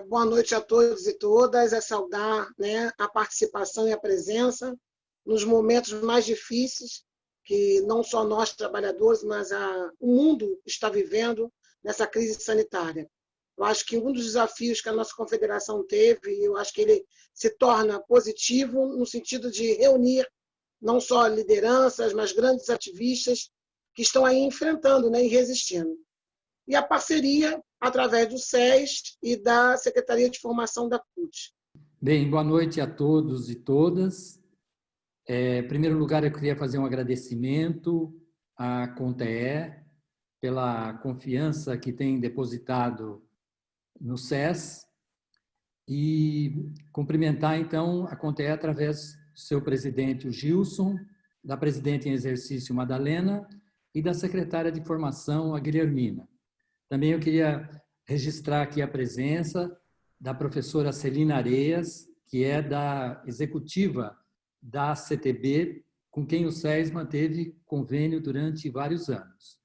Boa noite a todos e todas, é saudar, né, a participação e a presença nos momentos mais difíceis que não só nós trabalhadores, mas o mundo está vivendo nessa crise sanitária. Eu acho que um dos desafios que a nossa confederação teve, eu acho que ele se torna positivo no sentido de reunir não só lideranças, mas grandes ativistas que estão aí enfrentando, né, e resistindo. E a parceria através do SES e da Secretaria de Formação da CUT. Bem, boa noite a todos e todas. Em primeiro lugar, eu queria fazer um agradecimento à CONTEE pela confiança que tem depositado no SES e cumprimentar, então, a CONTEE através do seu presidente, o Gilson, da presidente em exercício, Madalena, e da secretária de Formação, a Guilhermina. Também eu queria registrar aqui a presença da professora Celina Areias, que é da executiva da CTB, com quem o SES manteve convênio durante vários anos.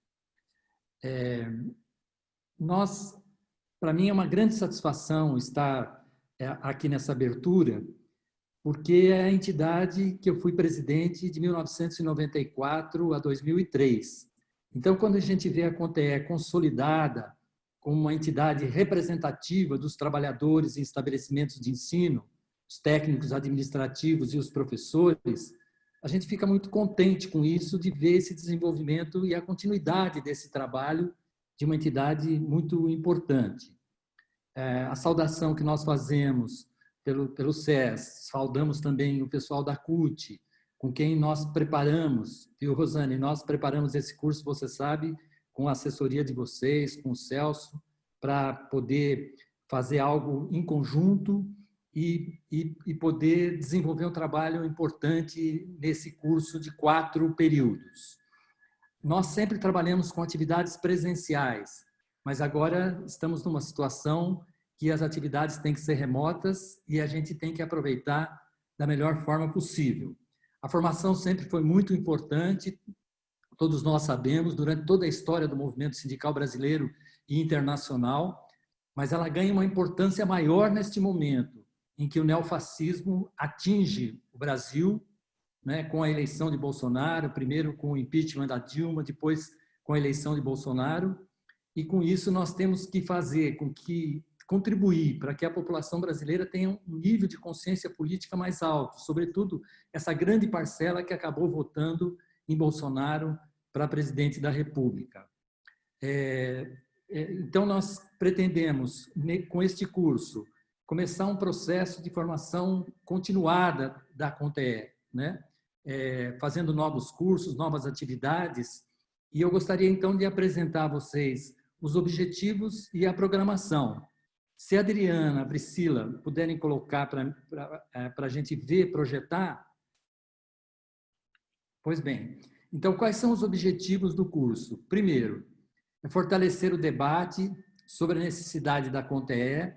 Para mim, é uma grande satisfação estar aqui nessa abertura, porque é a entidade que eu fui presidente de 1994 a 2003. Então, quando a gente vê a CONTEE consolidada como uma entidade representativa dos trabalhadores em estabelecimentos de ensino, os técnicos administrativos e os professores, a gente fica muito contente com isso, de ver esse desenvolvimento e a continuidade desse trabalho de uma entidade muito importante. A saudação que nós fazemos pelo SES, saudamos também o pessoal da CUT, com quem nós preparamos, viu, Rosane? Nós preparamos esse curso, você sabe, com a assessoria de vocês, com o Celso, para poder fazer algo em conjunto e poder desenvolver um trabalho importante nesse curso de 4 períodos. Nós sempre trabalhamos com atividades presenciais, mas agora estamos numa situação que as atividades têm que ser remotas e a gente tem que aproveitar da melhor forma possível. A formação sempre foi muito importante, todos nós sabemos, durante toda a história do movimento sindical brasileiro e internacional, mas ela ganha uma importância maior neste momento, em que o neofascismo atinge o Brasil, né, com a eleição de Bolsonaro, primeiro com o impeachment da Dilma, depois com a eleição de Bolsonaro, e com isso nós temos que fazer com que contribuir para que a população brasileira tenha um nível de consciência política mais alto, sobretudo essa grande parcela que acabou votando em Bolsonaro para presidente da República. Então, nós pretendemos, com este curso, começar um processo de formação continuada da CONTEE, né? Fazendo novos cursos, novas atividades, e eu gostaria, então, de apresentar a vocês os objetivos e a programação. Se a Adriana, a Priscila, puderem colocar para a gente ver, projetar. Pois bem, então, quais são os objetivos do curso? Primeiro, é fortalecer o debate sobre a necessidade da CONTEE,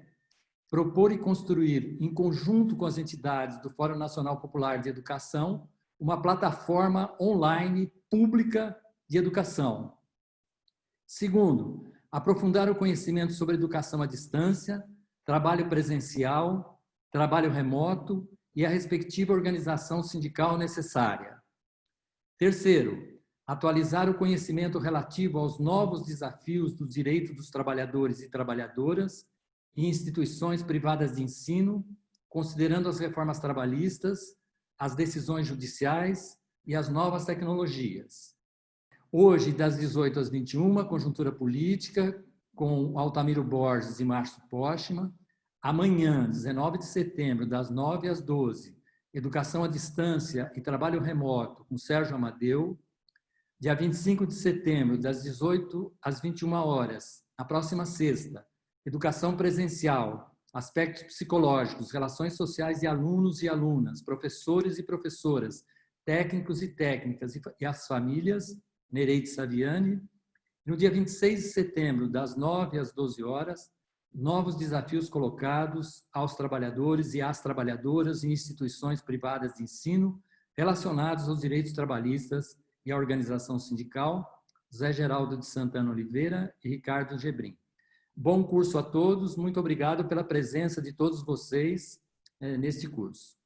propor e construir, em conjunto com as entidades do Fórum Nacional Popular de Educação, uma plataforma online pública de educação. Segundo, aprofundar o conhecimento sobre educação à distância, trabalho presencial, trabalho remoto e a respectiva organização sindical necessária. Terceiro, atualizar o conhecimento relativo aos novos desafios dos direitos dos trabalhadores e trabalhadoras e instituições privadas de ensino, considerando as reformas trabalhistas, as decisões judiciais e as novas tecnologias. Hoje, das 18 às 21, conjuntura política, com Altamiro Borges e Márcio Postman. Amanhã, 19 de setembro, das 9 às 12, educação à distância e trabalho remoto, com Sérgio Amadeu. Dia 25 de setembro, das 18 às 21 horas, na próxima sexta, educação presencial, aspectos psicológicos, relações sociais de alunos e alunas, professores e professoras, técnicos e técnicas e as famílias, Nereide Saviani. No dia 26 de setembro, das 9 às 12 horas, novos desafios colocados aos trabalhadores e às trabalhadoras em instituições privadas de ensino relacionados aos direitos trabalhistas e à organização sindical, Zé Geraldo de Santana Oliveira e Ricardo Gebrim. Bom curso a todos. Muito obrigado pela presença de todos vocês neste curso.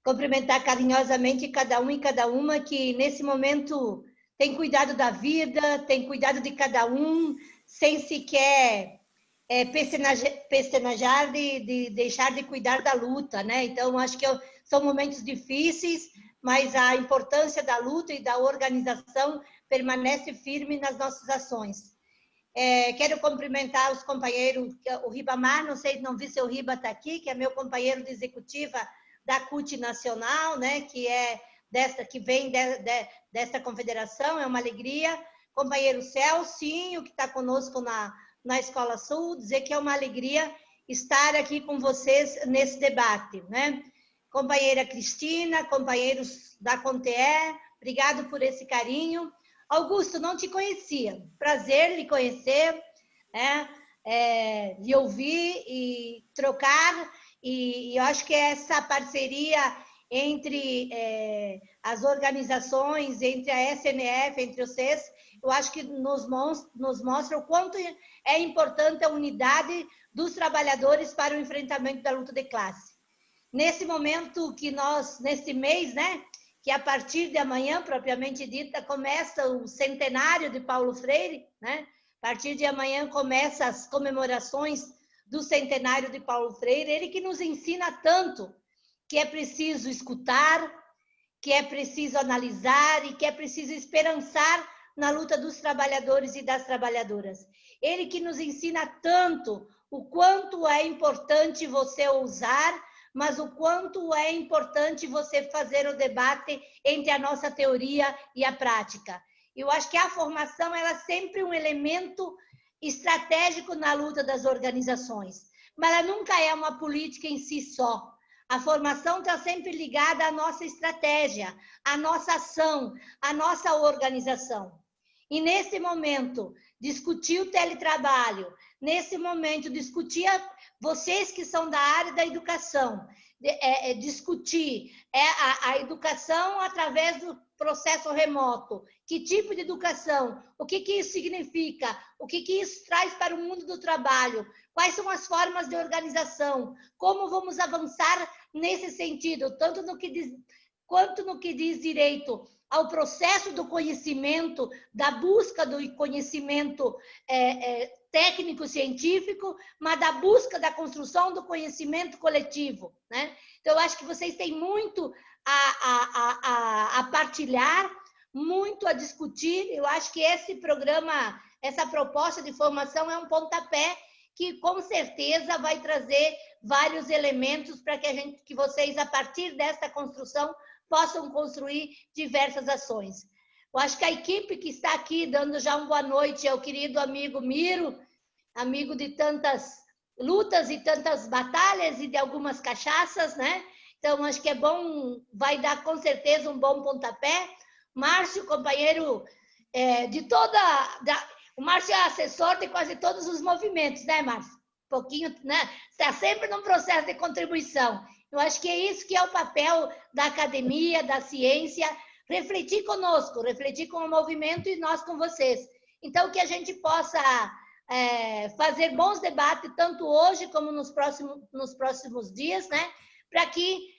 Cumprimentar carinhosamente cada um e cada uma que, nesse momento, tem cuidado da vida, tem cuidado de cada um, sem sequer pestenejar de deixar de cuidar da luta, né? Então, acho que são momentos difíceis, mas a importância da luta e da organização permanece firme nas nossas ações. Quero cumprimentar os companheiros, o Ribamar, não vi se o Riba está aqui, que é meu companheiro de executiva da CUT Nacional, né, que vem desta confederação, é uma alegria. Companheiro Celcinho, que está conosco na Escola Sul, dizer que é uma alegria estar aqui com vocês nesse debate, né? Companheira Cristina, companheiros da CONTEE, obrigado por esse carinho. Augusto, não te conhecia, prazer lhe conhecer, né? Lhe ouvir e trocar, e eu acho que essa parceria entre as organizações, entre a SNF, entre os CES, eu acho que nos mostra o quanto é importante a unidade dos trabalhadores para o enfrentamento da luta de classe. Nesse momento que nesse mês, né, que a partir de amanhã, propriamente dita, começa o centenário de Paulo Freire, né? A partir de amanhã começam as comemorações do centenário de Paulo Freire, ele que nos ensina tanto que é preciso escutar, que é preciso analisar e que é preciso esperançar na luta dos trabalhadores e das trabalhadoras. Ele que nos ensina tanto o quanto é importante você ousar, mas o quanto é importante você fazer o debate entre a nossa teoria e a prática. Eu acho que a formação ela é sempre um elemento estratégico na luta das organizações, mas ela nunca é uma política em si só. A formação está sempre ligada à nossa estratégia, à nossa ação, à nossa organização. E nesse momento, discutir o teletrabalho, nesse momento, discutir vocês que são da área da educação, discutir a educação através do processo remoto. Que tipo de educação? O que isso significa? O que isso traz para o mundo do trabalho? Quais são as formas de organização? Como vamos avançar nesse sentido, tanto no que diz, quanto no que diz direito ao processo do conhecimento, da busca do conhecimento técnico-científico, mas da busca da construção do conhecimento coletivo, né? Então, eu acho que vocês têm muito a partilhar, muito a discutir. Eu acho que esse programa, essa proposta de formação é um pontapé que, com certeza, vai trazer vários elementos para que vocês, a partir dessa construção, possam construir diversas ações. Eu acho que a equipe que está aqui, dando já uma boa noite ao querido amigo Miro, amigo de tantas lutas e tantas batalhas e de algumas cachaças, né? Então, acho que é bom, vai dar com certeza um bom pontapé. Márcio, companheiro de toda... O Márcio é assessor de quase todos os movimentos, né, Márcio? Um pouquinho, né? Está sempre num processo de contribuição. Eu acho que é isso que é o papel da academia, da ciência, refletir conosco, refletir com o movimento e nós com vocês. Então, que a gente possa fazer bons debates, tanto hoje como nos próximos dias, né? Para que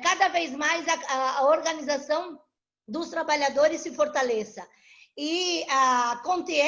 cada vez mais a organização dos trabalhadores se fortaleça. E a CONTEE,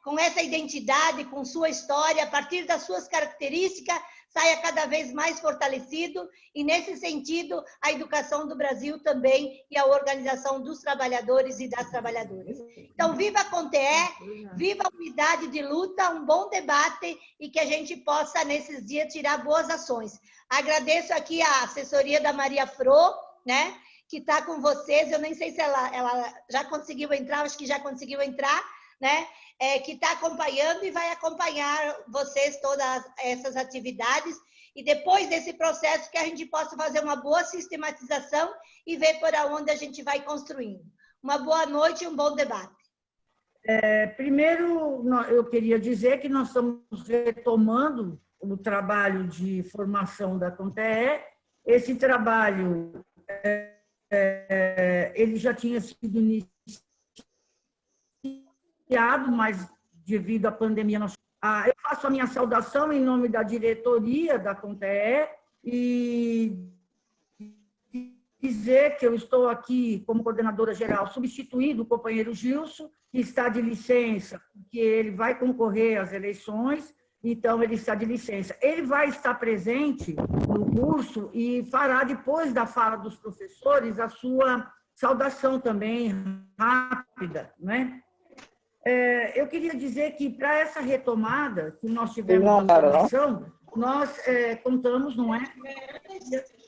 com essa identidade, com sua história, a partir das suas características, saia cada vez mais fortalecido, e nesse sentido, a educação do Brasil também e a organização dos trabalhadores e das trabalhadoras. Então, viva a CONTEE, viva a unidade de luta, um bom debate e que a gente possa, nesses dias, tirar boas ações. Agradeço aqui a assessoria da Maria Fro, né, que está com vocês, eu nem sei se ela já conseguiu entrar, acho que já conseguiu entrar, né? Que está acompanhando e vai acompanhar vocês todas essas atividades, e depois desse processo que a gente possa fazer uma boa sistematização e ver por onde a gente vai construindo. Uma boa noite e um bom debate. Primeiro, eu queria dizer que nós estamos retomando o trabalho de formação da CONTEE. Esse trabalho ele já tinha sido iniciado, mas devido à pandemia nós Eu faço a minha saudação em nome da diretoria da CONTE e dizer que eu estou aqui como coordenadora geral, substituindo o companheiro Gilson, que está de licença, porque ele vai concorrer às eleições, então ele está de licença. Ele vai estar presente no curso e fará, depois da fala dos professores, a sua saudação também rápida, né? Eu queria dizer que, para essa retomada que nós tivemos da formação, nós contamos, não é,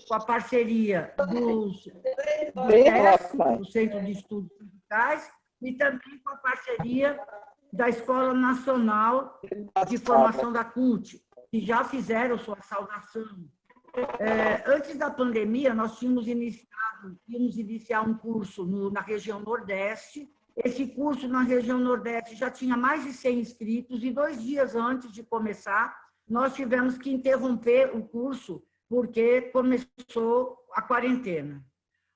com a parceria do Centro de Estudos Sindicais e também com a parceria da Escola Nacional de Formação da CUT, que já fizeram sua saudação. Antes da pandemia, nós íamos iniciar um curso na região Nordeste. Esse curso na região Nordeste já tinha mais de 100 inscritos e 2 dias antes de começar, nós tivemos que interromper o curso porque começou a quarentena.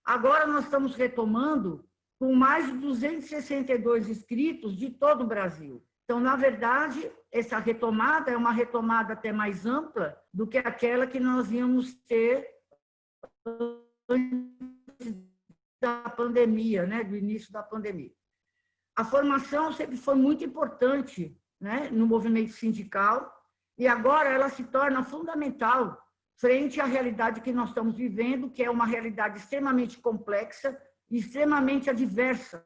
Agora nós estamos retomando com mais de 262 inscritos de todo o Brasil. Então, na verdade, essa retomada é uma retomada até mais ampla do que aquela que nós íamos ter antes da pandemia, né, do início da pandemia. A formação sempre foi muito importante, né, no movimento sindical e agora ela se torna fundamental frente à realidade que nós estamos vivendo, que é uma realidade extremamente complexa e extremamente adversa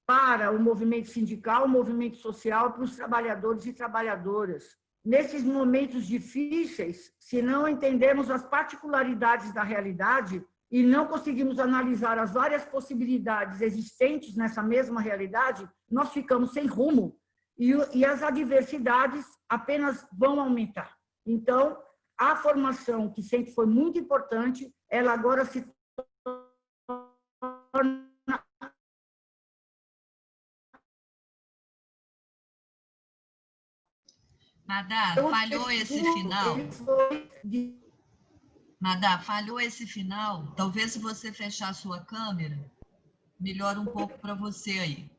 para o movimento sindical, o movimento social, para os trabalhadores e trabalhadoras. Nesses momentos difíceis, se não entendermos as particularidades da realidade e não conseguimos analisar as várias possibilidades existentes nessa mesma realidade, nós ficamos sem rumo e as adversidades apenas vão aumentar. Então, a formação, que sempre foi muito importante, ela agora se torna... Madá, falhou esse final. Madá, falhou esse final. Talvez se você fechar a sua câmera, melhora um pouco para você aí.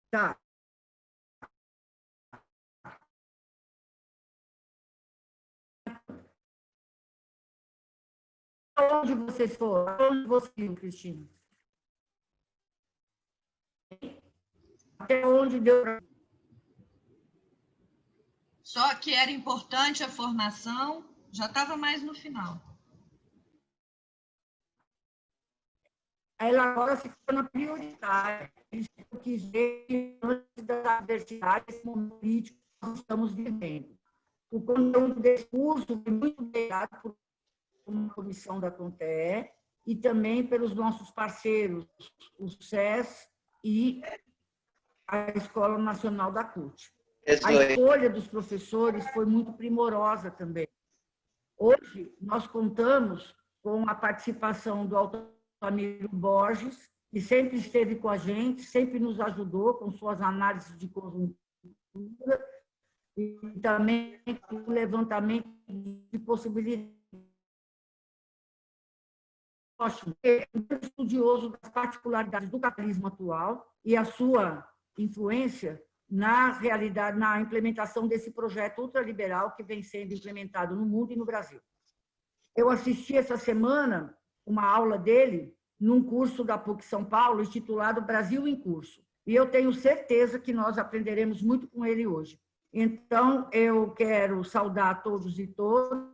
Tá. Onde vocês foram? Onde você viu, Cristina? Até onde deu para... Só que era importante a formação, já estava mais no final. Ela agora se torna prioritária. Isso eu quis ver antes da adversidade, esse momento político que nós estamos vivendo. O conteúdo desse curso foi muito dado por uma comissão da CONTE e também pelos nossos parceiros, o SES e a Escola Nacional da CUT. A escolha dos professores foi muito primorosa também. Hoje, nós contamos com a participação do Altamiro Borges, que sempre esteve com a gente, sempre nos ajudou com suas análises de conjuntura e também com o levantamento de possibilidades. É um estudioso das particularidades do capitalismo atual e a sua influência na realidade, na implementação desse projeto ultraliberal que vem sendo implementado no mundo e no Brasil. Eu assisti essa semana uma aula dele num curso da PUC São Paulo, intitulado Brasil em Curso. E eu tenho certeza que nós aprenderemos muito com ele hoje. Então, eu quero saudar a todos e todas,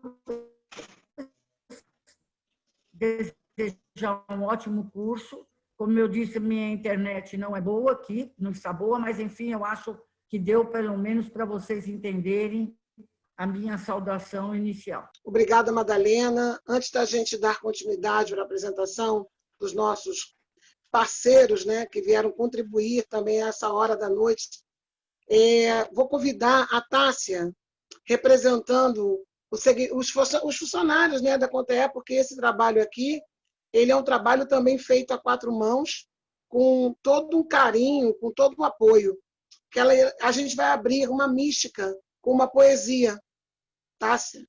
desejar um ótimo curso. Como eu disse, minha internet não é boa aqui, não está boa, mas, enfim, eu acho que deu, pelo menos, para vocês entenderem a minha saudação inicial. Obrigada, Madalena. Antes da gente dar continuidade para a apresentação dos nossos parceiros, né, que vieram contribuir também a essa hora da noite, vou convidar a Tássia, representando os funcionários, né, da CONTE, porque esse trabalho aqui ele é um trabalho também feito a 4 mãos, com todo um carinho, com todo um apoio. A gente vai abrir uma mística com uma poesia. Tássia?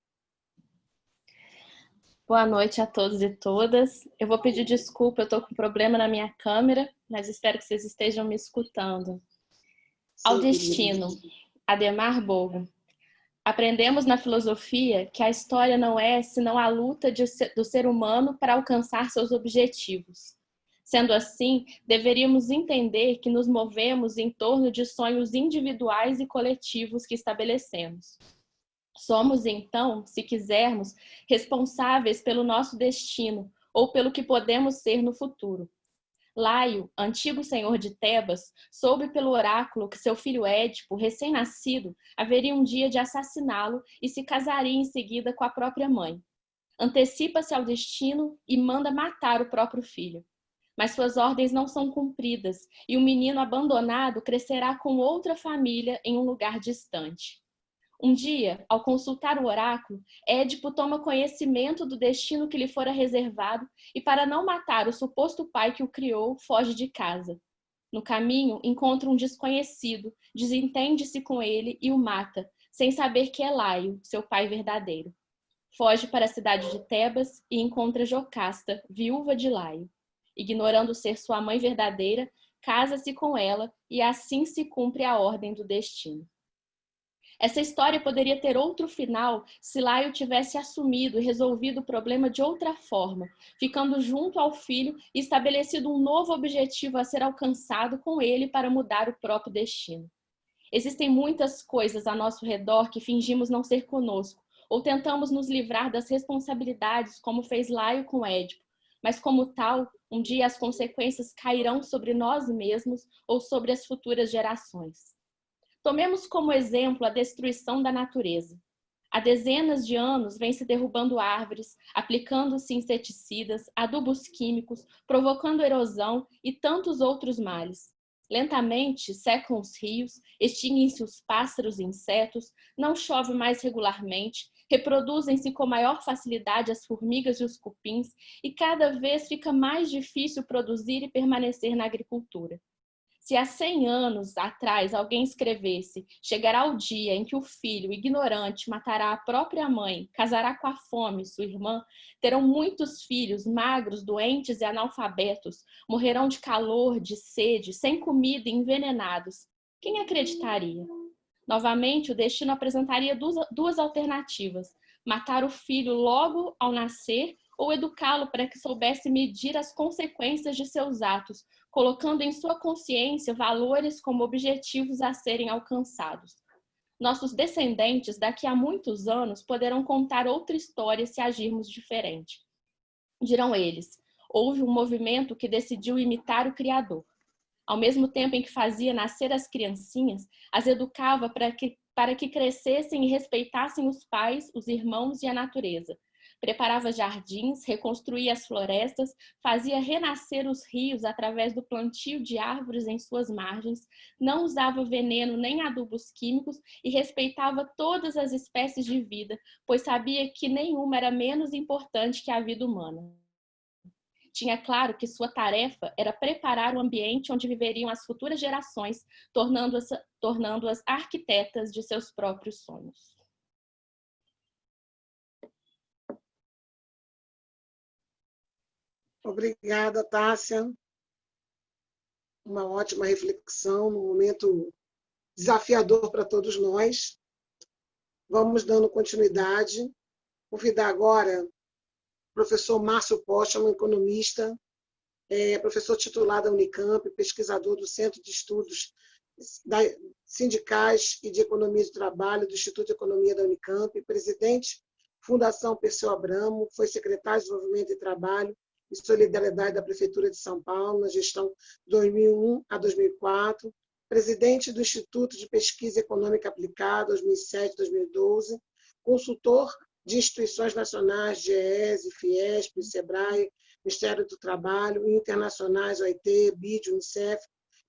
Boa noite a todos e todas. Eu vou pedir desculpa, eu estou com problema na minha câmera, mas espero que vocês estejam me escutando. Ao Sim, destino, Adhemar Bogo. Aprendemos na filosofia que a história não é senão a luta do ser humano para alcançar seus objetivos. Sendo assim, deveríamos entender que nos movemos em torno de sonhos individuais e coletivos que estabelecemos. Somos, então, se quisermos, responsáveis pelo nosso destino ou pelo que podemos ser no futuro. Laio, antigo senhor de Tebas, soube pelo oráculo que seu filho Édipo, recém-nascido, haveria um dia de assassiná-lo e se casaria em seguida com a própria mãe. Antecipa-se ao destino e manda matar o próprio filho. Mas suas ordens não são cumpridas e o menino abandonado crescerá com outra família em um lugar distante. Um dia, ao consultar o oráculo, Édipo toma conhecimento do destino que lhe fora reservado e, para não matar o suposto pai que o criou, foge de casa. No caminho, encontra um desconhecido, desentende-se com ele e o mata, sem saber que é Laio, seu pai verdadeiro. Foge para a cidade de Tebas e encontra Jocasta, viúva de Laio. Ignorando ser sua mãe verdadeira, casa-se com ela e assim se cumpre a ordem do destino. Essa história poderia ter outro final se Laio tivesse assumido e resolvido o problema de outra forma, ficando junto ao filho e estabelecido um novo objetivo a ser alcançado com ele para mudar o próprio destino. Existem muitas coisas a nosso redor que fingimos não ser conosco, ou tentamos nos livrar das responsabilidades, como fez Laio com Édipo, mas como tal, um dia as consequências cairão sobre nós mesmos ou sobre as futuras gerações. Tomemos como exemplo a destruição da natureza. Há dezenas de anos vem se derrubando árvores, aplicando-se inseticidas, adubos químicos, provocando erosão e tantos outros males. Lentamente secam os rios, extinguem-se os pássaros e insetos, não chove mais regularmente, reproduzem-se com maior facilidade as formigas e os cupins e cada vez fica mais difícil produzir e permanecer na agricultura. Se há 100 anos atrás alguém escrevesse: chegará o dia em que o filho ignorante matará a própria mãe, casará com a fome, sua irmã, terão muitos filhos magros, doentes e analfabetos, morrerão de calor, de sede, sem comida e envenenados, quem acreditaria? Novamente, o destino apresentaria duas alternativas: matar o filho logo ao nascer ou educá-lo para que soubesse medir as consequências de seus atos, colocando em sua consciência valores como objetivos a serem alcançados. Nossos descendentes, daqui a muitos anos, poderão contar outra história se agirmos diferente. Dirão eles: houve um movimento que decidiu imitar o Criador. Ao mesmo tempo em que fazia nascer as criancinhas, as educava para que crescessem e respeitassem os pais, os irmãos e a natureza. Preparava jardins, reconstruía as florestas, fazia renascer os rios através do plantio de árvores em suas margens, não usava veneno nem adubos químicos e respeitava todas as espécies de vida, pois sabia que nenhuma era menos importante que a vida humana. Tinha claro que sua tarefa era preparar o ambiente onde viveriam as futuras gerações, tornando-as arquitetas de seus próprios sonhos. Obrigada, Tássia. Uma ótima reflexão, num momento desafiador para todos nós. Vamos dando continuidade. Convidar agora o professor Márcio Postman, economista, professor titular da Unicamp, pesquisador do Centro de Estudos Sindicais e de Economia do Trabalho do Instituto de Economia da Unicamp, presidente Fundação Perseu Abramo, foi secretário de Desenvolvimento e Trabalho e Solidariedade da Prefeitura de São Paulo, na gestão de 2001 a 2004, presidente do Instituto de Pesquisa Econômica Aplicada, 2007-2012, consultor de instituições nacionais, GES, Fiesp, SEBRAE, Ministério do Trabalho, internacionais, OIT, BID, UNICEF,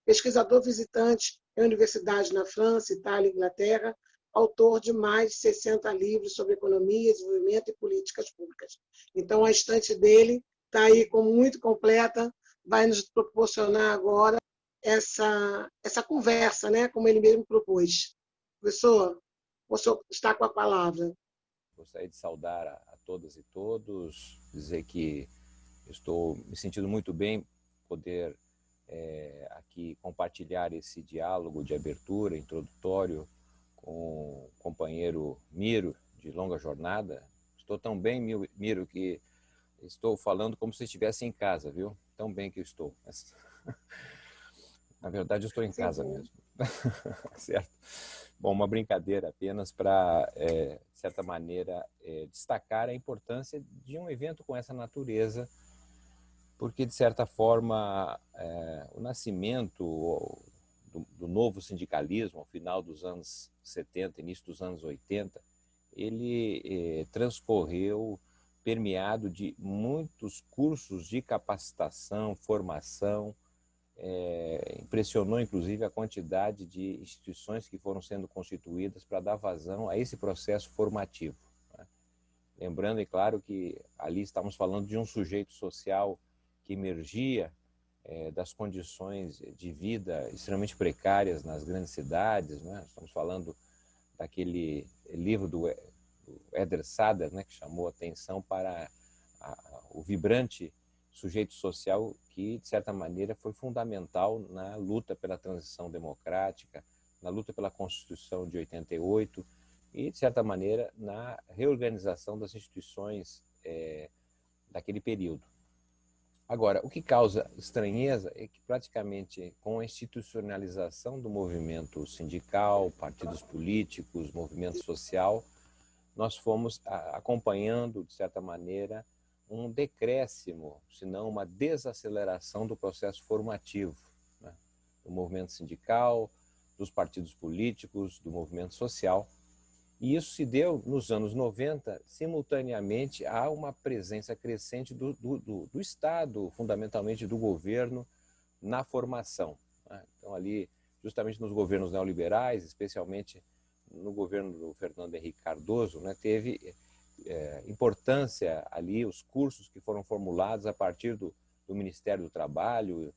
pesquisador visitante em universidades na França, Itália e Inglaterra, autor de mais de 60 livros sobre economia, desenvolvimento e políticas públicas. Então, a estante dele está aí como muito completa, vai nos proporcionar agora essa conversa, né, como ele mesmo propôs. Professor, o senhor está com a palavra. Gostaria de saudar a todas e todos, dizer que estou me sentindo muito bem poder aqui compartilhar esse diálogo de abertura, introdutório, com o companheiro Miro, de longa jornada. Estou tão bem, Miro, que estou falando como se estivesse em casa, viu? Tão bem que eu estou. Mas, na verdade, eu estou em casa mesmo. Certo? Bom, uma brincadeira apenas para, de certa maneira, destacar a importância de um evento com essa natureza, porque, de certa forma, o nascimento do novo sindicalismo, ao final dos anos 70, início dos anos 80, ele transcorreu permeado de muitos cursos de capacitação, formação. Impressionou, inclusive, a quantidade de instituições que foram sendo constituídas para dar vazão a esse processo formativo, né? Lembrando, é claro, que ali estamos falando de um sujeito social que emergia das condições de vida extremamente precárias nas grandes cidades, né? Estamos falando daquele livro do Eder Sader, né, que chamou a atenção para o vibrante sujeito social que, de certa maneira, foi fundamental na luta pela transição democrática, na luta pela Constituição de 88 e, de certa maneira, na reorganização das instituições daquele período. Agora, o que causa estranheza é que, praticamente, com a institucionalização do movimento sindical, partidos políticos, movimento social, nós fomos acompanhando, de certa maneira, um decréscimo, se não uma desaceleração do processo formativo, né? Do movimento sindical, dos partidos políticos, do movimento social. E isso se deu nos anos 90, simultaneamente a uma presença crescente do Estado, fundamentalmente do governo, na formação, né? Então, ali, justamente nos governos neoliberais, especialmente no governo do Fernando Henrique Cardoso, né, teve importância ali os cursos que foram formulados a partir do Ministério do Trabalho,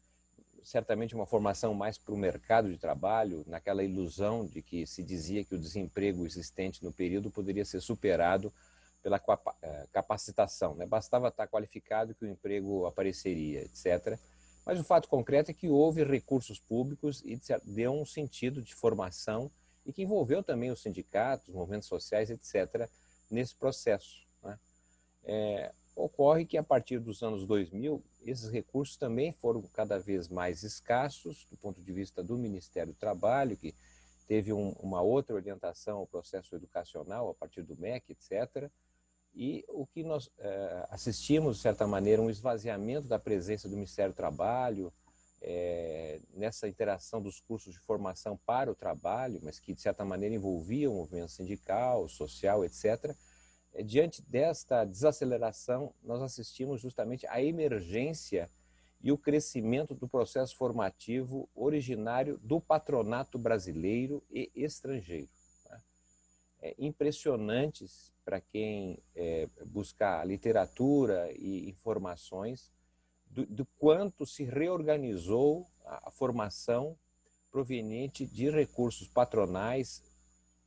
certamente uma formação mais para o mercado de trabalho, naquela ilusão de que se dizia que o desemprego existente no período poderia ser superado pela capacitação, né? Bastava estar qualificado que o emprego apareceria, etc. Mas o fato concreto é que houve recursos públicos e deu um sentido de formação e que envolveu também os sindicatos, movimentos sociais, etc., nesse processo, né? Ocorre que, a partir dos anos 2000, esses recursos também foram cada vez mais escassos, do ponto de vista do Ministério do Trabalho, que teve uma outra orientação ao processo educacional, a partir do MEC, etc. E o que nós assistimos, de certa maneira, um esvaziamento da presença do Ministério do Trabalho, nessa interação dos cursos de formação para o trabalho, mas que, de certa maneira, envolviam o movimento sindical, social, etc. Diante desta desaceleração, nós assistimos justamente à emergência e o crescimento do processo formativo originário do patronato brasileiro e estrangeiro, né? É impressionante para quem buscar literatura e informações do quanto se reorganizou a formação proveniente de recursos patronais,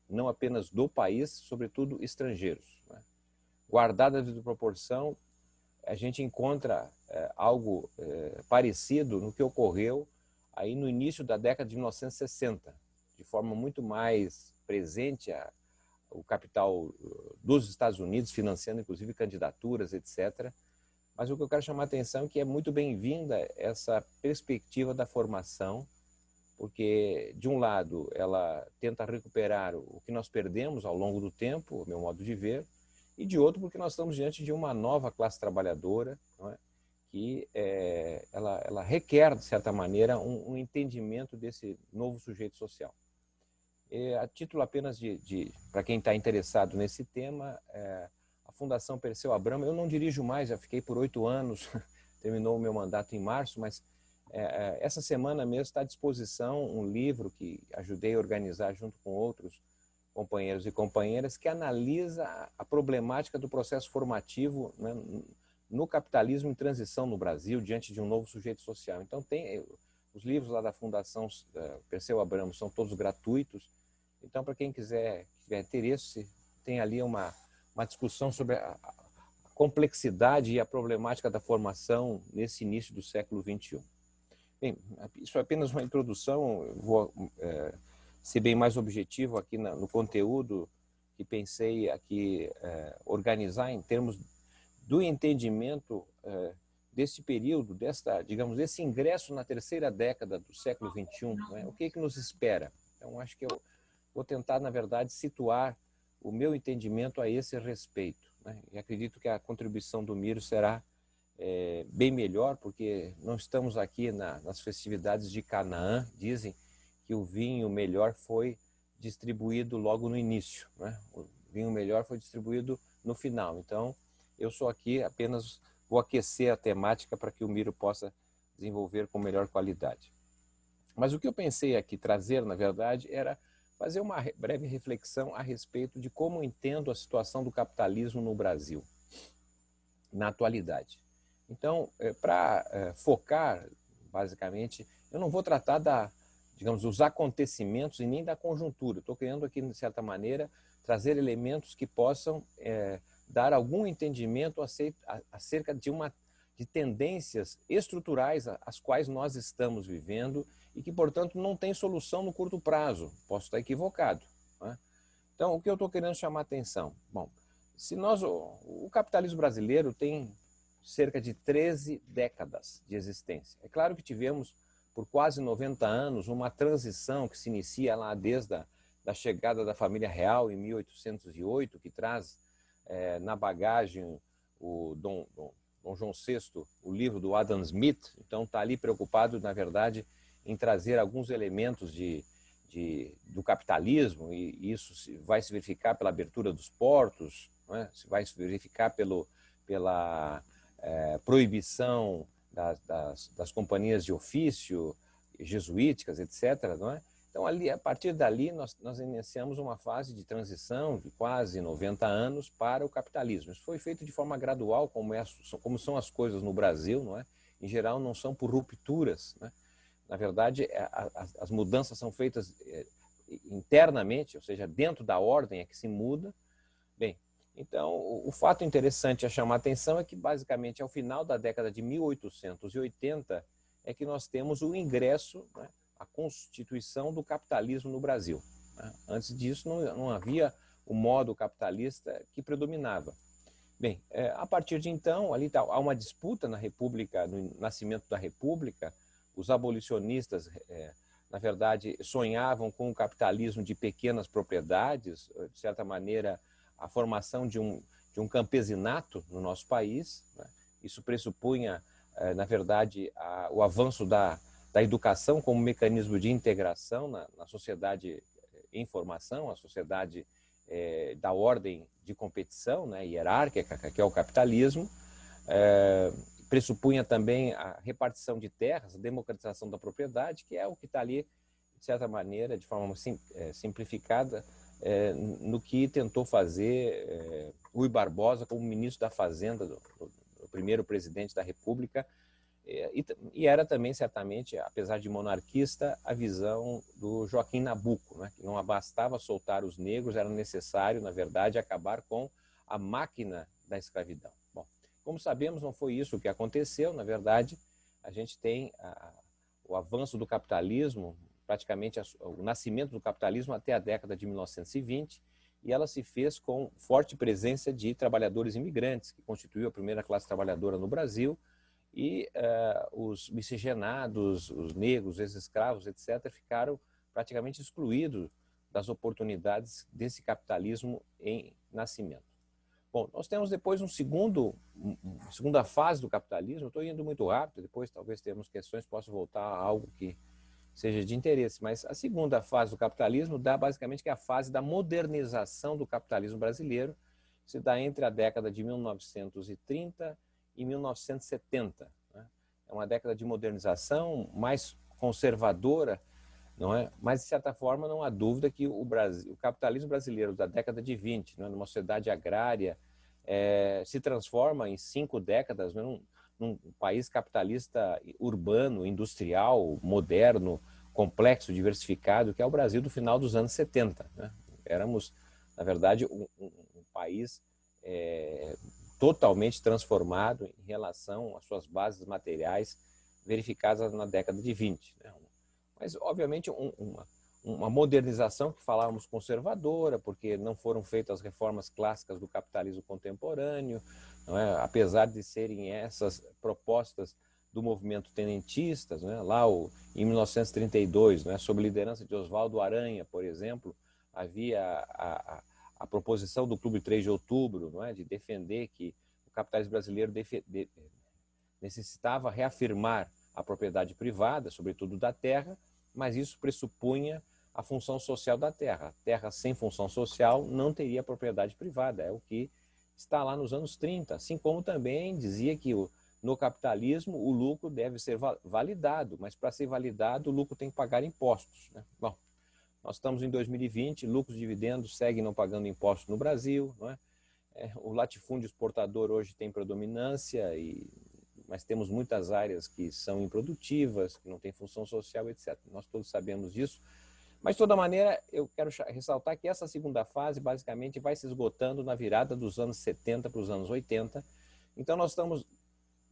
não apenas do país, sobretudo estrangeiros, né? Guardada a devida proporção, a gente encontra algo parecido no que ocorreu aí no início da década de 1960, de forma muito mais presente o capital dos Estados Unidos, financiando inclusive candidaturas, etc. Mas o que eu quero chamar a atenção é que é muito bem-vinda essa perspectiva da formação, porque, de um lado, ela tenta recuperar o que nós perdemos ao longo do tempo, o meu modo de ver, e, de outro, porque nós estamos diante de uma nova classe trabalhadora, não é? Que ela requer, de certa maneira, um entendimento desse novo sujeito social. A título apenas para quem está interessado nesse tema, a Fundação Perseu Abramo, eu não dirijo mais, já fiquei por 8 anos, terminou o meu mandato em março, mas essa semana mesmo está à disposição um livro que ajudei a organizar junto com outros companheiros e companheiras, que analisa a problemática do processo formativo, né, no capitalismo em transição no Brasil, diante de um novo sujeito social. Então, tem os livros lá da Fundação Perseu Abramo, são todos gratuitos. Então, para quem tiver interesse, tem ali uma discussão sobre a complexidade e a problemática da formação nesse início do século XXI. Bem, isso é apenas uma introdução, eu vou ser bem mais objetivo aqui no conteúdo que pensei aqui organizar em termos do entendimento desse período, digamos, desse ingresso na terceira década do século XXI, né? O que nos espera? Então, acho que eu vou tentar, na verdade, situar o meu entendimento a esse respeito, né? E acredito que a contribuição do Miro será bem melhor, porque não estamos aqui nas festividades de Canaã. Dizem que o vinho melhor foi distribuído logo no início, né? O vinho melhor foi distribuído no final. Então, eu sou aqui apenas vou aquecer a temática para que o Miro possa desenvolver com melhor qualidade. Mas o que eu pensei aqui trazer, na verdade, era fazer uma breve reflexão a respeito de como entendo a situação do capitalismo no Brasil, na atualidade. Então, para focar, basicamente, eu não vou tratar digamos, dos acontecimentos e nem da conjuntura. Estou querendo aqui, de certa maneira, trazer elementos que possam dar algum entendimento acerca de tendências estruturais às quais nós estamos vivendo e que, portanto, não tem solução no curto prazo. Posso estar equivocado, né? Então, o que eu estou querendo chamar a atenção? Bom, o capitalismo brasileiro tem cerca de 13 décadas de existência. É claro que tivemos, por quase 90 anos, uma transição que se inicia lá desde a chegada da família real em 1808, que traz na bagagem o Dom João VI, o livro do Adam Smith. Então está ali preocupado, na verdade, em trazer alguns elementos do capitalismo, e isso vai se verificar pela abertura dos portos, né? Vai se verificar pela proibição das companhias de ofício, jesuíticas, etc., não é? Então, ali, a partir dali, nós iniciamos uma fase de transição de quase 90 anos para o capitalismo. Isso foi feito de forma gradual, como são as coisas no Brasil, não é? Em geral, não são por rupturas, né? Na verdade, as mudanças são feitas internamente, ou seja, dentro da ordem é que se muda. Bem, então, o fato interessante a chamar a atenção é que, basicamente, ao final da década de 1880, é que nós temos o ingresso, né, a constituição do capitalismo no Brasil, né? Antes disso, não havia o modo capitalista que predominava. Bem, a partir de então, ali há uma disputa na República, no nascimento da República. Os abolicionistas, na verdade, sonhavam com o capitalismo de pequenas propriedades, de certa maneira, a formação de um campesinato no nosso país, né? Isso pressupunha, na verdade, o avanço da educação como mecanismo de integração na sociedade em formação, a sociedade da ordem de competição, né, hierárquica, que é o capitalismo. Pressupunha também a repartição de terras, a democratização da propriedade, que é o que está ali, de certa maneira, de forma simplificada, no que tentou fazer Rui Barbosa como ministro da Fazenda, o primeiro presidente da República, e era também, certamente, apesar de monarquista, a visão do Joaquim Nabuco, né? Que não bastava soltar os negros, era necessário, na verdade, acabar com a máquina da escravidão. Bom, como sabemos, não foi isso que aconteceu. Na verdade, a gente tem o avanço do capitalismo, praticamente o nascimento do capitalismo até a década de 1920, e ela se fez com forte presença de trabalhadores imigrantes, que constituiu a primeira classe trabalhadora no Brasil, e os miscigenados, os negros, os escravos, etc., ficaram praticamente excluídos das oportunidades desse capitalismo em nascimento. Bom, nós temos depois uma segunda fase do capitalismo. Eu estou indo muito rápido, depois talvez tenhamos questões, posso voltar a algo que seja de interesse, mas a segunda fase do capitalismo dá basicamente que é a fase da modernização do capitalismo brasileiro, que se dá entre a década de 1930 e 1970. Né? É uma década de modernização mais conservadora, não é? Mas, de certa forma, não há dúvida que o capitalismo brasileiro da década de 20, não é? Numa sociedade agrária, se transforma em 5 décadas, não é? Num país capitalista urbano, industrial, moderno, complexo, diversificado, que é o Brasil do final dos anos 70. Né? Éramos, na verdade, um país totalmente transformado em relação às suas bases materiais verificadas na década de 20. Né? Mas, obviamente, uma modernização que falávamos conservadora, porque não foram feitas as reformas clássicas do capitalismo contemporâneo, não é? Apesar de serem essas propostas do movimento tenentista, né? Lá em 1932, né? Sob liderança de Oswaldo Aranha, por exemplo, havia a proposição do Clube 3 de Outubro, não é? De defender que o capitalismo brasileiro necessitava reafirmar a propriedade privada, sobretudo da terra, mas isso pressupunha a função social da terra. Terra sem função social não teria propriedade privada, é o que está lá nos anos 30, assim como também dizia que no capitalismo o lucro deve ser validado, mas para ser validado o lucro tem que pagar impostos. Né? Bom, nós estamos em 2020, lucros e dividendos seguem não pagando impostos no Brasil, não é? O latifúndio exportador hoje tem predominância, mas temos muitas áreas que são improdutivas, que não têm função social, etc. Nós todos sabemos disso. Mas, de toda maneira, eu quero ressaltar que essa segunda fase, basicamente, vai se esgotando na virada dos anos 70 para os anos 80. Então, nós estamos,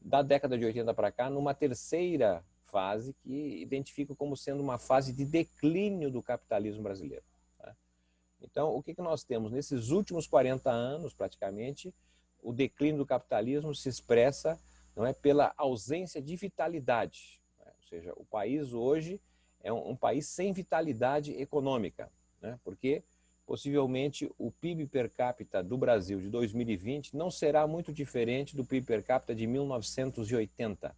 da década de 80 para cá, numa terceira fase que identifico como sendo uma fase de declínio do capitalismo brasileiro. Tá? Então, o que nós temos? Nesses últimos 40 anos, praticamente, o declínio do capitalismo se expressa, não é, pela ausência de vitalidade. Né? Ou seja, o país hoje é um país sem vitalidade econômica, né? Porque possivelmente o PIB per capita do Brasil de 2020 não será muito diferente do PIB per capita de 1980.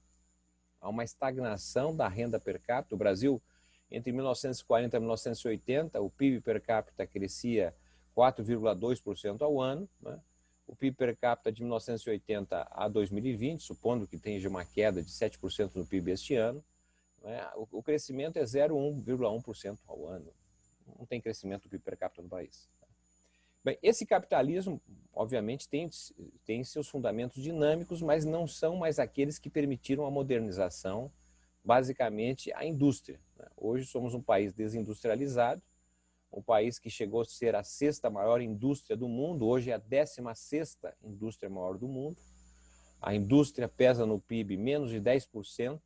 Há uma estagnação da renda per capita. O Brasil, entre 1940 e 1980, o PIB per capita crescia 4,2% ao ano, né? O PIB per capita de 1980 a 2020, supondo que tenha uma queda de 7% no PIB este ano, o crescimento é 0,1% ao ano. Não tem crescimento do PIB per capita no país. Bem, esse capitalismo, obviamente, tem seus fundamentos dinâmicos, mas não são mais aqueles que permitiram a modernização, basicamente a indústria. Hoje somos um país desindustrializado, um país que chegou a ser a 6ª maior indústria do mundo, hoje é a 16ª indústria maior do mundo. A indústria pesa no PIB menos de 10%,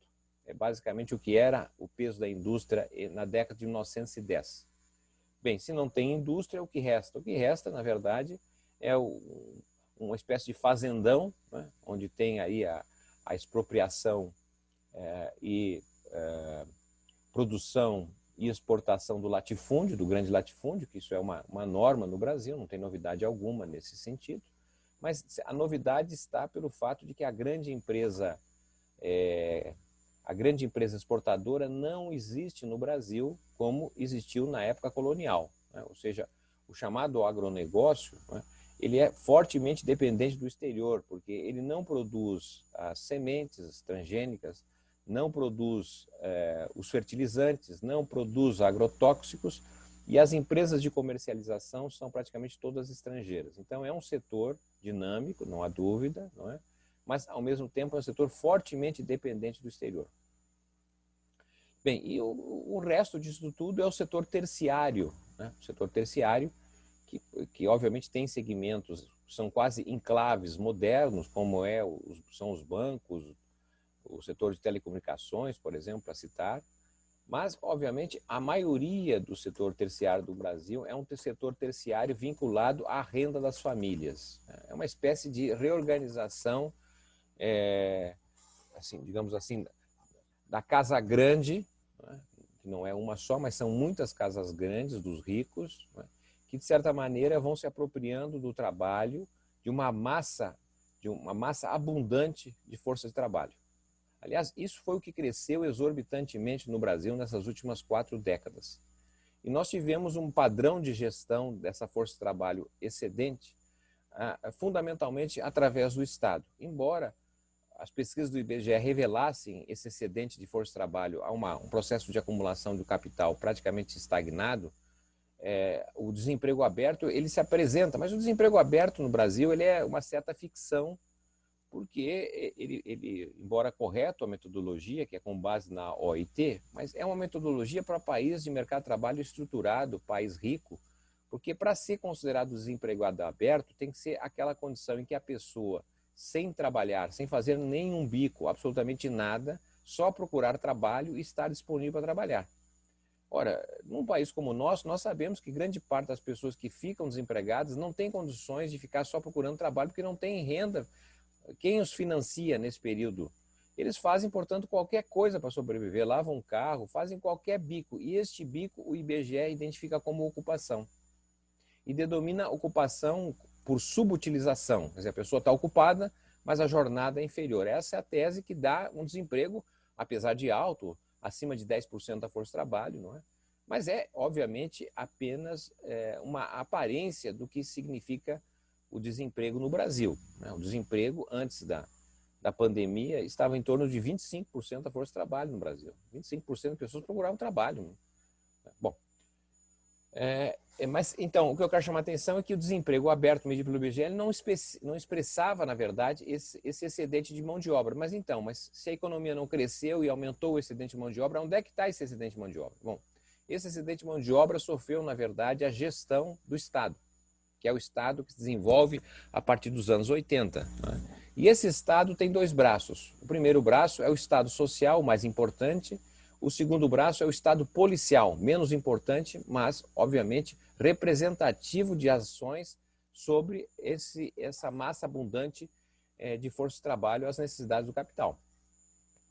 é basicamente o que era o peso da indústria na década de 1910. Bem, se não tem indústria, o que resta? O que resta, na verdade, é uma espécie de fazendão, né? Onde tem aí a expropriação e produção e exportação do latifúndio, do grande latifúndio, que isso é uma norma no Brasil, não tem novidade alguma nesse sentido, mas a novidade está pelo fato de que a grande empresa exportadora não existe no Brasil como existiu na época colonial, né? Ou seja, o chamado agronegócio, né, ele é fortemente dependente do exterior, porque ele não produz as sementes transgênicas, não produz os fertilizantes, não produz agrotóxicos, e as empresas de comercialização são praticamente todas estrangeiras. Então, é um setor dinâmico, não há dúvida, não é? Mas, ao mesmo tempo, é um setor fortemente dependente do exterior. Bem, e o resto disso tudo é o setor terciário, né? O setor terciário, que obviamente tem segmentos, são quase enclaves modernos, como são os bancos, o setor de telecomunicações, por exemplo, para citar, mas, obviamente, a maioria do setor terciário do Brasil é um setor terciário vinculado à renda das famílias. É uma espécie de reorganização, assim, digamos assim, da casa grande, né? Que não é uma só, mas são muitas casas grandes dos ricos, né? Que, de certa maneira, vão se apropriando do trabalho de uma massa abundante de força de trabalho. Aliás, isso foi o que cresceu exorbitantemente no Brasil nessas últimas 4 décadas. E nós tivemos um padrão de gestão dessa força de trabalho excedente, fundamentalmente através do Estado. Embora as pesquisas do IBGE revelassem esse excedente de força de trabalho a um processo de acumulação do capital praticamente estagnado, o desemprego aberto ele se apresenta, mas o desemprego aberto no Brasil ele é uma certa ficção, porque ele, embora correto a metodologia, que é com base na OIT, mas é uma metodologia para país de mercado de trabalho estruturado, país rico, porque para ser considerado desempregado aberto tem que ser aquela condição em que a pessoa, sem trabalhar, sem fazer nenhum bico, absolutamente nada, só procurar trabalho e estar disponível para trabalhar. Ora, num país como o nosso, nós sabemos que grande parte das pessoas que ficam desempregadas não tem condições de ficar só procurando trabalho porque não tem renda. Quem os financia nesse período? Eles fazem, portanto, qualquer coisa para sobreviver, lavam um carro, fazem qualquer bico. E este bico o IBGE identifica como ocupação. E denomina ocupação por subutilização. Quer dizer, a pessoa está ocupada, mas a jornada é inferior. Essa é a tese que dá um desemprego, apesar de alto, acima de 10% da força de trabalho, não é? Mas é, obviamente, apenas uma aparência do que significa o desemprego no Brasil, né? O desemprego, antes da pandemia, estava em torno de 25% da força de trabalho no Brasil. 25% das pessoas procuravam trabalho, né? Bom, mas então, o que eu quero chamar a atenção é que o desemprego aberto medido pelo IBGE não expressava, na verdade, esse excedente de mão de obra. Mas se a economia não cresceu e aumentou o excedente de mão de obra, onde é que está esse excedente de mão de obra? Bom, esse excedente de mão de obra sofreu, na verdade, a gestão do Estado, que é o Estado que se desenvolve a partir dos anos 80. Né? E esse Estado tem dois braços. O primeiro braço é o Estado social, o mais importante. O segundo braço é o Estado policial, menos importante, mas, obviamente, representativo de ações sobre essa massa abundante de força de trabalho às necessidades do capital.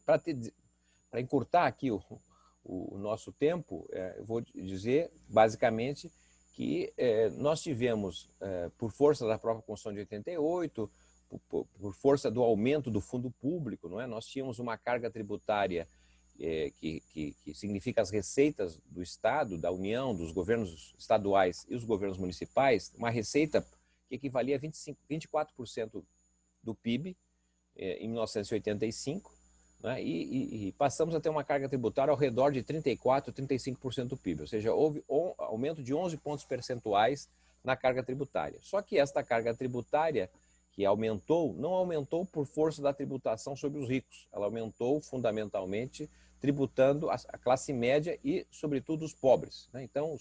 Para encurtar aqui o nosso tempo, eu vou dizer, basicamente, que nós tivemos, por força da própria Constituição de 88, por força do aumento do fundo público, não é? Nós tínhamos uma carga tributária que significa as receitas do Estado, da União, dos governos estaduais e os governos municipais, uma receita que equivalia a 24% do PIB em 1985, né? E passamos a ter uma carga tributária ao redor de 34%, 35% do PIB, ou seja, houve um aumento de 11 pontos percentuais na carga tributária. Só que esta carga tributária que aumentou, não aumentou por força da tributação sobre os ricos, ela aumentou fundamentalmente tributando a classe média e, sobretudo, os pobres, né? Então,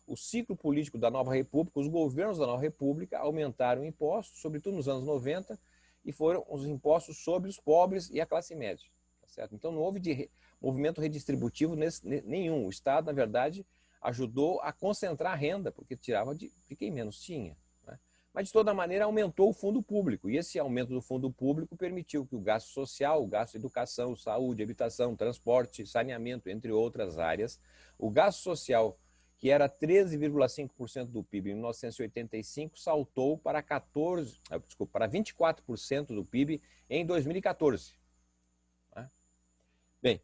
o ciclo político da Nova República, os governos da Nova República aumentaram impostos, sobretudo nos anos 90, e foram os impostos sobre os pobres e a classe média. Tá certo? Então, não houve movimento redistributivo nenhum. O Estado, na verdade, ajudou a concentrar a renda, porque tirava de quem menos tinha. Mas, de toda maneira, aumentou o fundo público. E esse aumento do fundo público permitiu que o gasto social, o gasto de educação, saúde, habitação, transporte, saneamento, entre outras áreas, o gasto social, que era 13,5% do PIB em 1985, saltou para 24% do PIB em 2014. Bem,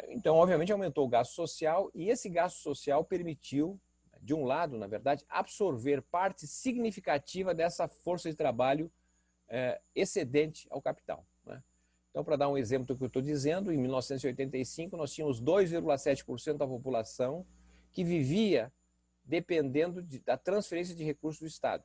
então, obviamente, aumentou o gasto social e esse gasto social permitiu, de um lado, na verdade, absorver parte significativa dessa força de trabalho excedente ao capital, né? Então, para dar um exemplo do que eu estou dizendo, em 1985 nós tínhamos 2,7% da população que vivia dependendo da transferência de recursos do Estado.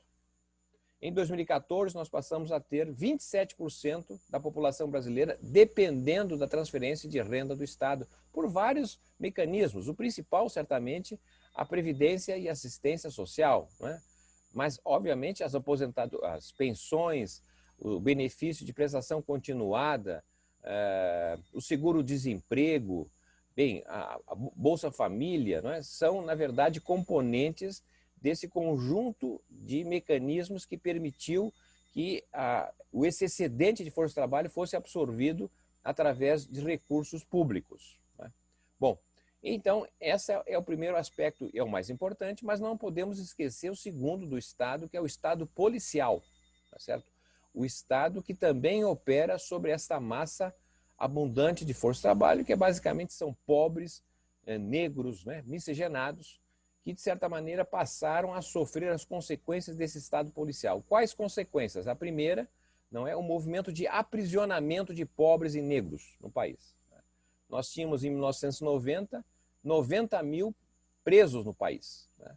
Em 2014, nós passamos a ter 27% da população brasileira dependendo da transferência de renda do Estado, por vários mecanismos. O principal, certamente, a previdência e assistência social, né? Mas, obviamente, as pensões, o benefício de prestação continuada, o seguro-desemprego, bem, a Bolsa Família, não é? São, na verdade, componentes desse conjunto de mecanismos que permitiu que esse excedente de força de trabalho fosse absorvido através de recursos públicos, né? Bom, então, esse é o primeiro aspecto, é o mais importante, mas não podemos esquecer o segundo do Estado, que é o Estado policial, tá certo? O Estado que também opera sobre esta massa abundante de força de trabalho, que basicamente são pobres, negros, né, miscigenados, que, de certa maneira, passaram a sofrer as consequências desse Estado policial. Quais consequências? A primeira, não é, o movimento de aprisionamento de pobres e negros no país. Nós tínhamos, em 1990, 90 mil presos no país, né?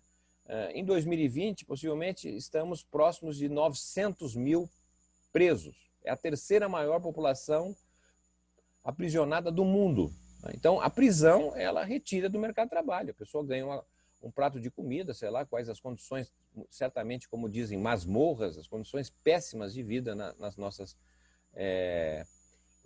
Em 2020, possivelmente, estamos próximos de 900 mil presos. É a terceira maior população aprisionada do mundo. Então, a prisão, ela retira do mercado de trabalho. A pessoa ganha um prato de comida, sei lá quais as condições, certamente, como dizem, masmorras, as condições péssimas de vida nas nossas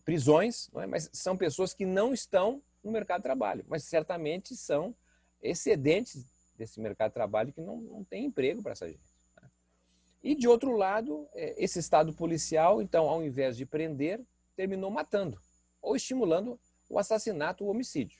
prisões, não é? Mas são pessoas que não estão no mercado de trabalho, mas certamente são excedentes desse mercado de trabalho que não tem emprego para essa gente. Né? E, de outro lado, esse Estado policial, então, ao invés de prender, terminou matando ou estimulando o assassinato, o homicídio.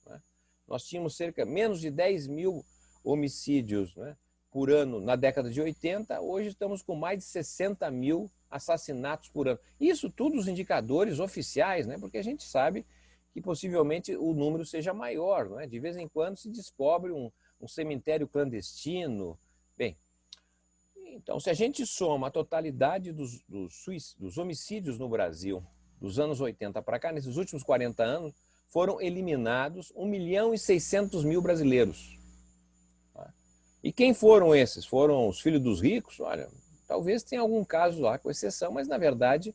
Né? Nós tínhamos menos de 10 mil homicídios, né, por ano na década de 80, hoje estamos com mais de 60 mil assassinatos por ano. Isso tudo os indicadores oficiais, né, porque a gente sabe que possivelmente o número seja maior. Não é? De vez em quando se descobre um cemitério clandestino. Bem, então, se a gente soma a totalidade dos homicídios no Brasil dos anos 80 para cá, nesses últimos 40 anos, foram eliminados 1.600.000 brasileiros. E quem foram esses? Foram os filhos dos ricos? Olha, talvez tenha algum caso lá, com exceção, mas, na verdade,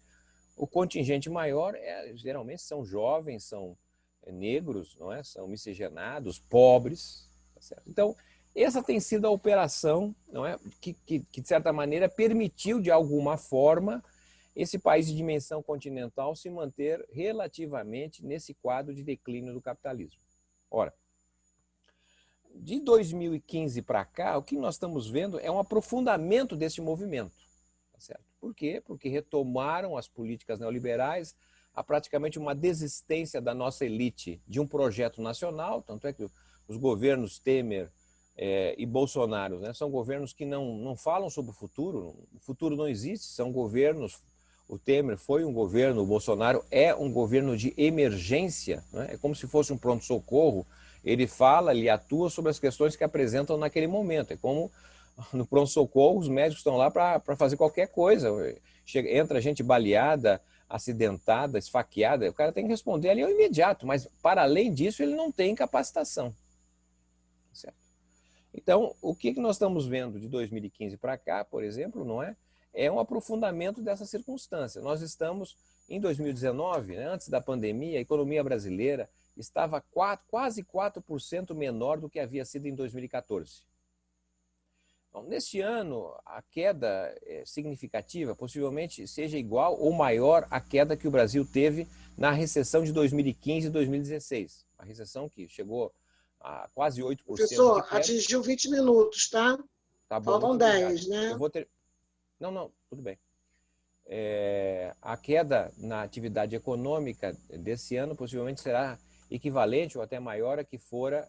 o contingente maior geralmente são jovens, são negros, não é? São miscigenados, pobres. Tá certo? Então, essa tem sido a operação, não é? Que, de certa maneira, permitiu, de alguma forma, esse país de dimensão continental se manter relativamente nesse quadro de declínio do capitalismo. Ora, de 2015 para cá, o que nós estamos vendo é um aprofundamento desse movimento. Tá certo? Por quê? Porque retomaram as políticas neoliberais, há praticamente uma desistência da nossa elite de um projeto nacional, tanto é que os governos Temer e Bolsonaro, né, são governos que não falam sobre o futuro não existe, são governos, o Temer foi um governo, o Bolsonaro é um governo de emergência, né, é como se fosse um pronto-socorro, ele fala, ele atua sobre as questões que apresentam naquele momento, é como no pronto-socorro os médicos estão lá para fazer qualquer coisa, entra gente baleada, acidentada, esfaqueada, o cara tem que responder ali ao imediato, mas para além disso ele não tem capacitação. Certo? Então, o que nós estamos vendo de 2015 para cá, por exemplo, não é um aprofundamento dessa circunstância. Nós estamos em 2019, né, antes da pandemia, a economia brasileira estava quase 4% menor do que havia sido em 2014. Então, neste ano, a queda significativa possivelmente seja igual ou maior à queda que o Brasil teve na recessão de 2015 e 2016. A recessão que chegou a quase 8%. Professor, atingiu 20 minutos, tá? Tá bom, faltam 10, né? Eu vou ter... Não, tudo bem. A queda na atividade econômica desse ano possivelmente será equivalente ou até maior a que fora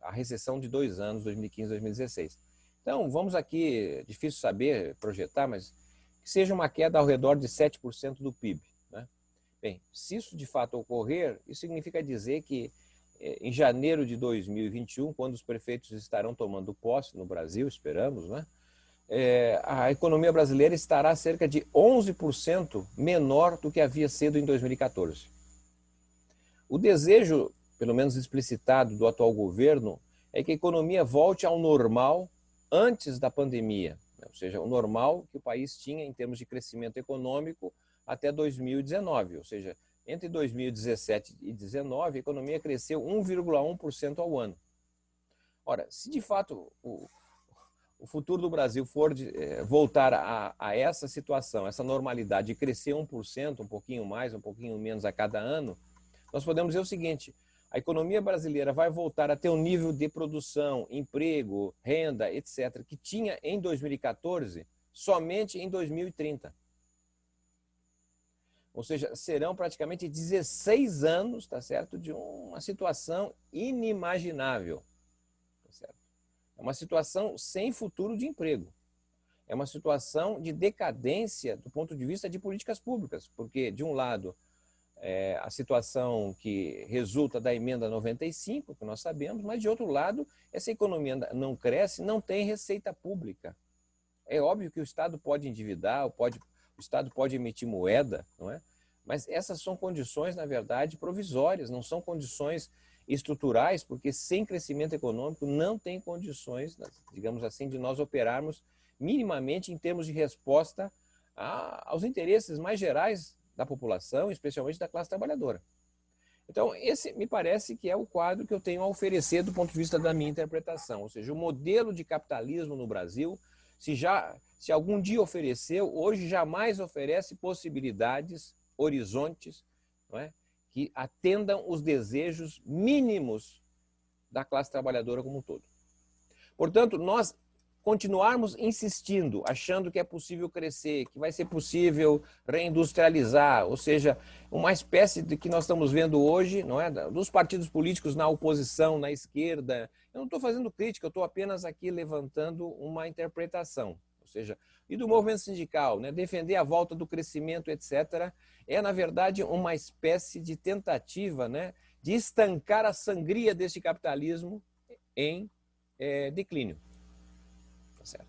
a recessão de 2 anos, 2015 e 2016. Então, vamos aqui, difícil saber, projetar, mas que seja uma queda ao redor de 7% do PIB. Né? Bem, se isso de fato ocorrer, isso significa dizer que em janeiro de 2021, quando os prefeitos estarão tomando posse no Brasil, esperamos, né? A economia brasileira estará cerca de 11% menor do que havia sido em 2014. O desejo, pelo menos explicitado, do atual governo é que a economia volte ao normal antes da pandemia, né? Ou seja, o normal que o país tinha em termos de crescimento econômico até 2019, ou seja, entre 2017 e 2019, a economia cresceu 1,1% ao ano. Ora, se de fato o futuro do Brasil for voltar a essa situação, essa normalidade de crescer 1%, um pouquinho mais, um pouquinho menos a cada ano, nós podemos dizer o seguinte: a economia brasileira vai voltar a ter um nível de produção, emprego, renda, etc., que tinha em 2014 somente em 2030. Ou seja, serão praticamente 16 anos, tá certo, de uma situação inimaginável. Tá certo? É uma situação sem futuro de emprego. É uma situação de decadência do ponto de vista de políticas públicas, porque, de um lado, a situação que resulta da emenda 95, que nós sabemos, mas, de outro lado, essa economia não cresce, não tem receita pública. É óbvio que o Estado pode endividar, o Estado pode emitir moeda, não é? Mas essas são condições, na verdade, provisórias, não são condições estruturais, porque sem crescimento econômico não tem condições, digamos assim, de nós operarmos minimamente em termos de resposta aos interesses mais gerais da população, especialmente da classe trabalhadora. Então, esse me parece que é o quadro que eu tenho a oferecer do ponto de vista da minha interpretação, ou seja, o modelo de capitalismo no Brasil, se algum dia ofereceu, hoje jamais oferece possibilidades horizontes, não é? Que atendam os desejos mínimos da classe trabalhadora como um todo. Portanto, nós continuarmos insistindo, achando que é possível crescer, que vai ser possível reindustrializar, ou seja, uma espécie de que nós estamos vendo hoje, não é, dos partidos políticos na oposição, na esquerda. Eu não estou fazendo crítica, eu estou apenas aqui levantando uma interpretação, ou seja, e do movimento sindical, né, defender a volta do crescimento, etc., é, na verdade, uma espécie de tentativa, né, de estancar a sangria deste capitalismo em declínio. Tá certo?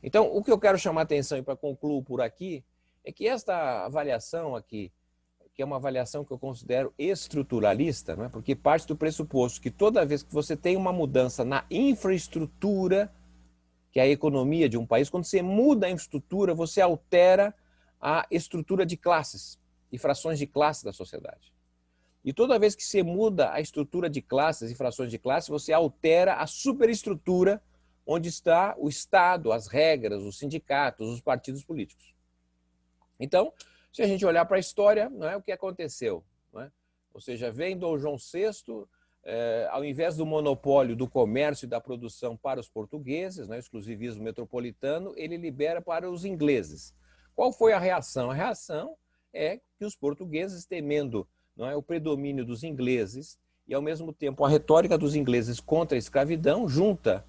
Então, o que eu quero chamar a atenção e para concluir por aqui é que esta avaliação aqui, que é uma avaliação que eu considero estruturalista, não é? Porque parte do pressuposto que toda vez que você tem uma mudança na infraestrutura, que é a economia de um país, quando você muda a infraestrutura, você altera a estrutura de classes e frações de classe da sociedade. E toda vez que você muda a estrutura de classes e frações de classe, você altera a superestrutura onde está o Estado, as regras, os sindicatos, os partidos políticos. Então, se a gente olhar para a história, não é, o que aconteceu? Não é? Ou seja, vem Dom João VI, ao invés do monopólio do comércio e da produção para os portugueses, né, exclusivismo metropolitano, ele libera para os ingleses. Qual foi a reação? A reação é que os portugueses, temendo, não é, o predomínio dos ingleses e, ao mesmo tempo, a retórica dos ingleses contra a escravidão, junta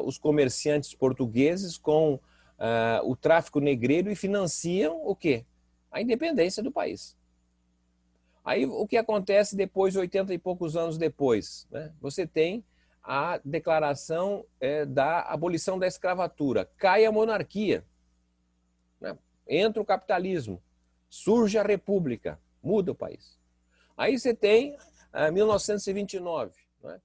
os comerciantes portugueses com o tráfico negreiro e financiam o quê? A independência do país. Aí o que acontece depois, 80 e poucos anos depois? Né? Você tem a declaração da abolição da escravatura. Cai a monarquia. Né? Entra o capitalismo. Surge a república. Muda o país. Aí você tem 1929. Né?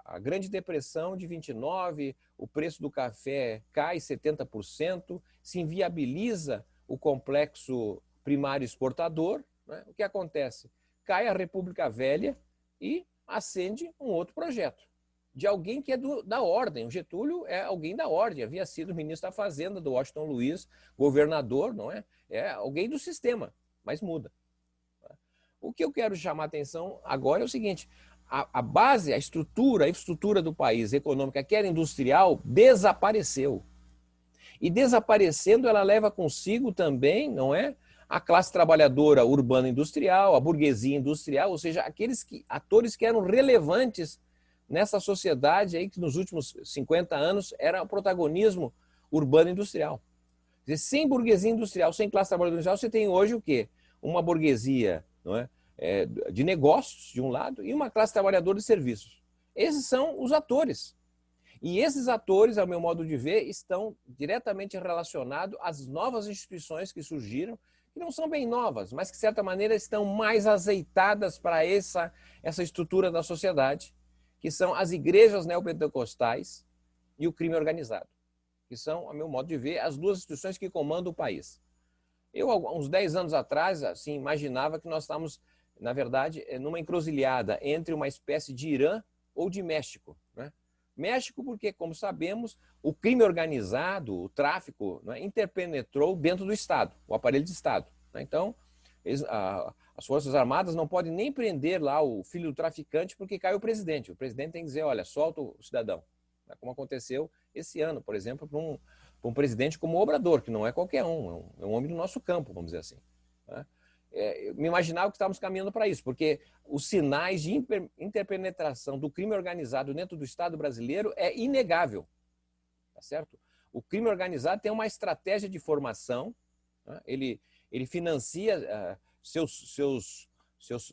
A Grande Depressão de 29, o preço do café cai 70%, se inviabiliza o complexo primário exportador. Né? O que acontece? Cai a República Velha e acende um outro projeto, de alguém que é da ordem. O Getúlio é alguém da ordem, havia sido ministro da Fazenda do Washington Luiz, governador, não é? É alguém do sistema, mas muda. O que eu quero chamar a atenção agora é o seguinte: a base, a infraestrutura do país, econômica, que era industrial, desapareceu. E desaparecendo, ela leva consigo também, não é? A classe trabalhadora urbana industrial, a burguesia industrial, ou seja, aqueles atores que eram relevantes nessa sociedade aí que nos últimos 50 anos era o protagonismo urbano industrial. Quer dizer, sem burguesia industrial, sem classe trabalhadora industrial, você tem hoje o quê? Uma burguesia, não é? De negócios, de um lado, e uma classe trabalhadora de serviços. Esses são os atores. E esses atores, ao meu modo de ver, estão diretamente relacionados às novas instituições que surgiram, que não são bem novas, mas que, de certa maneira, estão mais azeitadas para essa estrutura da sociedade, que são as igrejas neopentecostais e o crime organizado, que são, ao meu modo de ver, as duas instituições que comandam o país. Eu, há uns 10 anos atrás, assim, imaginava que nós estávamos, na verdade, numa encruzilhada entre uma espécie de Irã ou de México. Né? México porque, como sabemos, o crime organizado, o tráfico, né, interpenetrou dentro do Estado, o aparelho de Estado. Né? Então, as Forças Armadas não podem nem prender lá o filho do traficante porque cai o presidente. O presidente tem que dizer, olha, solta o cidadão. Né? Como aconteceu esse ano, por exemplo, para um presidente como o Obrador, que não é qualquer um, é um homem do nosso campo, vamos dizer assim. Né? Eu me imaginava que estávamos caminhando para isso, porque os sinais de interpenetração do crime organizado dentro do Estado brasileiro é inegável. Tá certo? O crime organizado tem uma estratégia de formação, né? Ele financia seus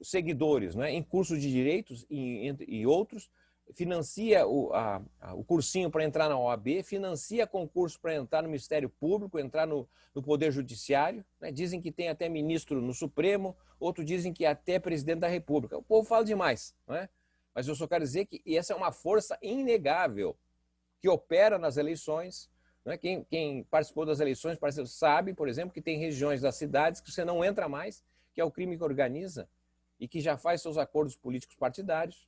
seguidores, né? Em cursos de direitos e outros, financia o cursinho para entrar na OAB, financia concurso para entrar no Ministério Público, entrar no Poder Judiciário. Né? Dizem que tem até ministro no Supremo, outros dizem que até presidente da República. O povo fala demais, não é? Mas eu só quero dizer que essa é uma força inegável que opera nas eleições. Né? Quem participou das eleições sabe, por exemplo, que tem regiões das cidades que você não entra mais, que é o crime que organiza e que já faz seus acordos políticos partidários.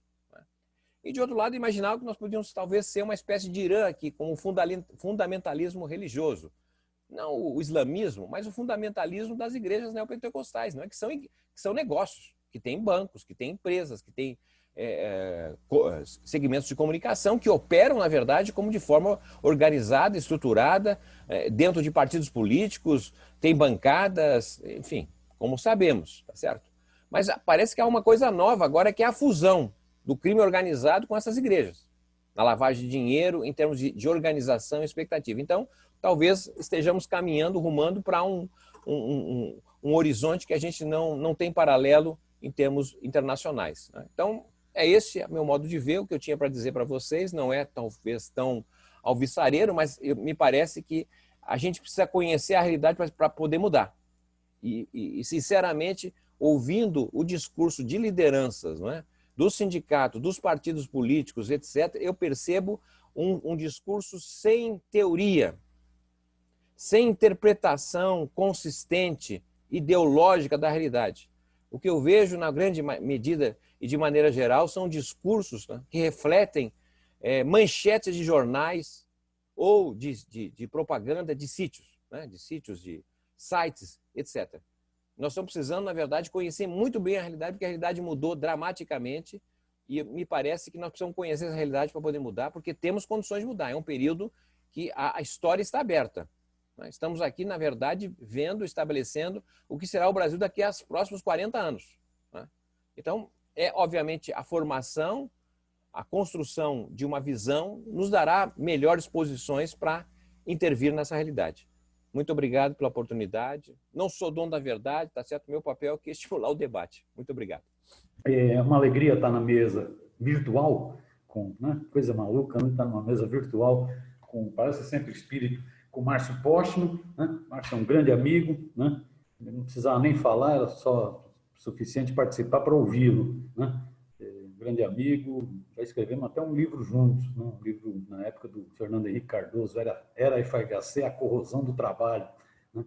E, de outro lado, imaginava que nós podíamos talvez ser uma espécie de Irã aqui, com um fundamentalismo religioso. não o islamismo, mas o fundamentalismo das igrejas neopentecostais, não é? Que são negócios, que têm bancos, que têm empresas, que têm segmentos de comunicação que operam, na verdade, como de forma organizada, estruturada, dentro de partidos políticos, tem bancadas, enfim, como sabemos, tá certo? Mas parece que há uma coisa nova agora, que é a fusão do crime organizado com essas igrejas, na lavagem de dinheiro, em termos de organização e expectativa. Então, talvez estejamos caminhando, rumando para um horizonte que a gente não tem paralelo em termos internacionais, né? Então, esse meu modo de ver, o que eu tinha para dizer para vocês. Não é talvez tão alvissareiro, mas me parece que a gente precisa conhecer a realidade para poder mudar. E, sinceramente, ouvindo o discurso de lideranças, não é? Do sindicato, dos partidos políticos, etc., eu percebo um discurso sem teoria, sem interpretação consistente, ideológica da realidade. O que eu vejo, na grande medida e de maneira geral, são discursos, né, que refletem manchetes de jornais ou de propaganda de sítios, né, de sites, etc. Nós estamos precisando, na verdade, conhecer muito bem a realidade, porque a realidade mudou dramaticamente e me parece que nós precisamos conhecer essa realidade para poder mudar, porque temos condições de mudar. É um período que a história está aberta. Estamos aqui, na verdade, vendo, estabelecendo o que será o Brasil daqui aos próximos 40 anos. Então, obviamente, a formação, a construção de uma visão nos dará melhores posições para intervir nessa realidade. Muito obrigado pela oportunidade. Não sou dono da verdade, tá certo? Meu papel aqui é estimular o debate. Muito obrigado. É uma alegria estar na mesa virtual, coisa maluca, né? Estar numa mesa virtual, parece sempre espírito, com o Márcio Postman, né? Márcio é um grande amigo, né? Não precisava nem falar, era só suficiente participar para ouvi-lo, né? Grande amigo, já escrevemos até um livro juntos, né? Um livro na época do Fernando Henrique Cardoso, era FHC, A Corrosão do Trabalho, né?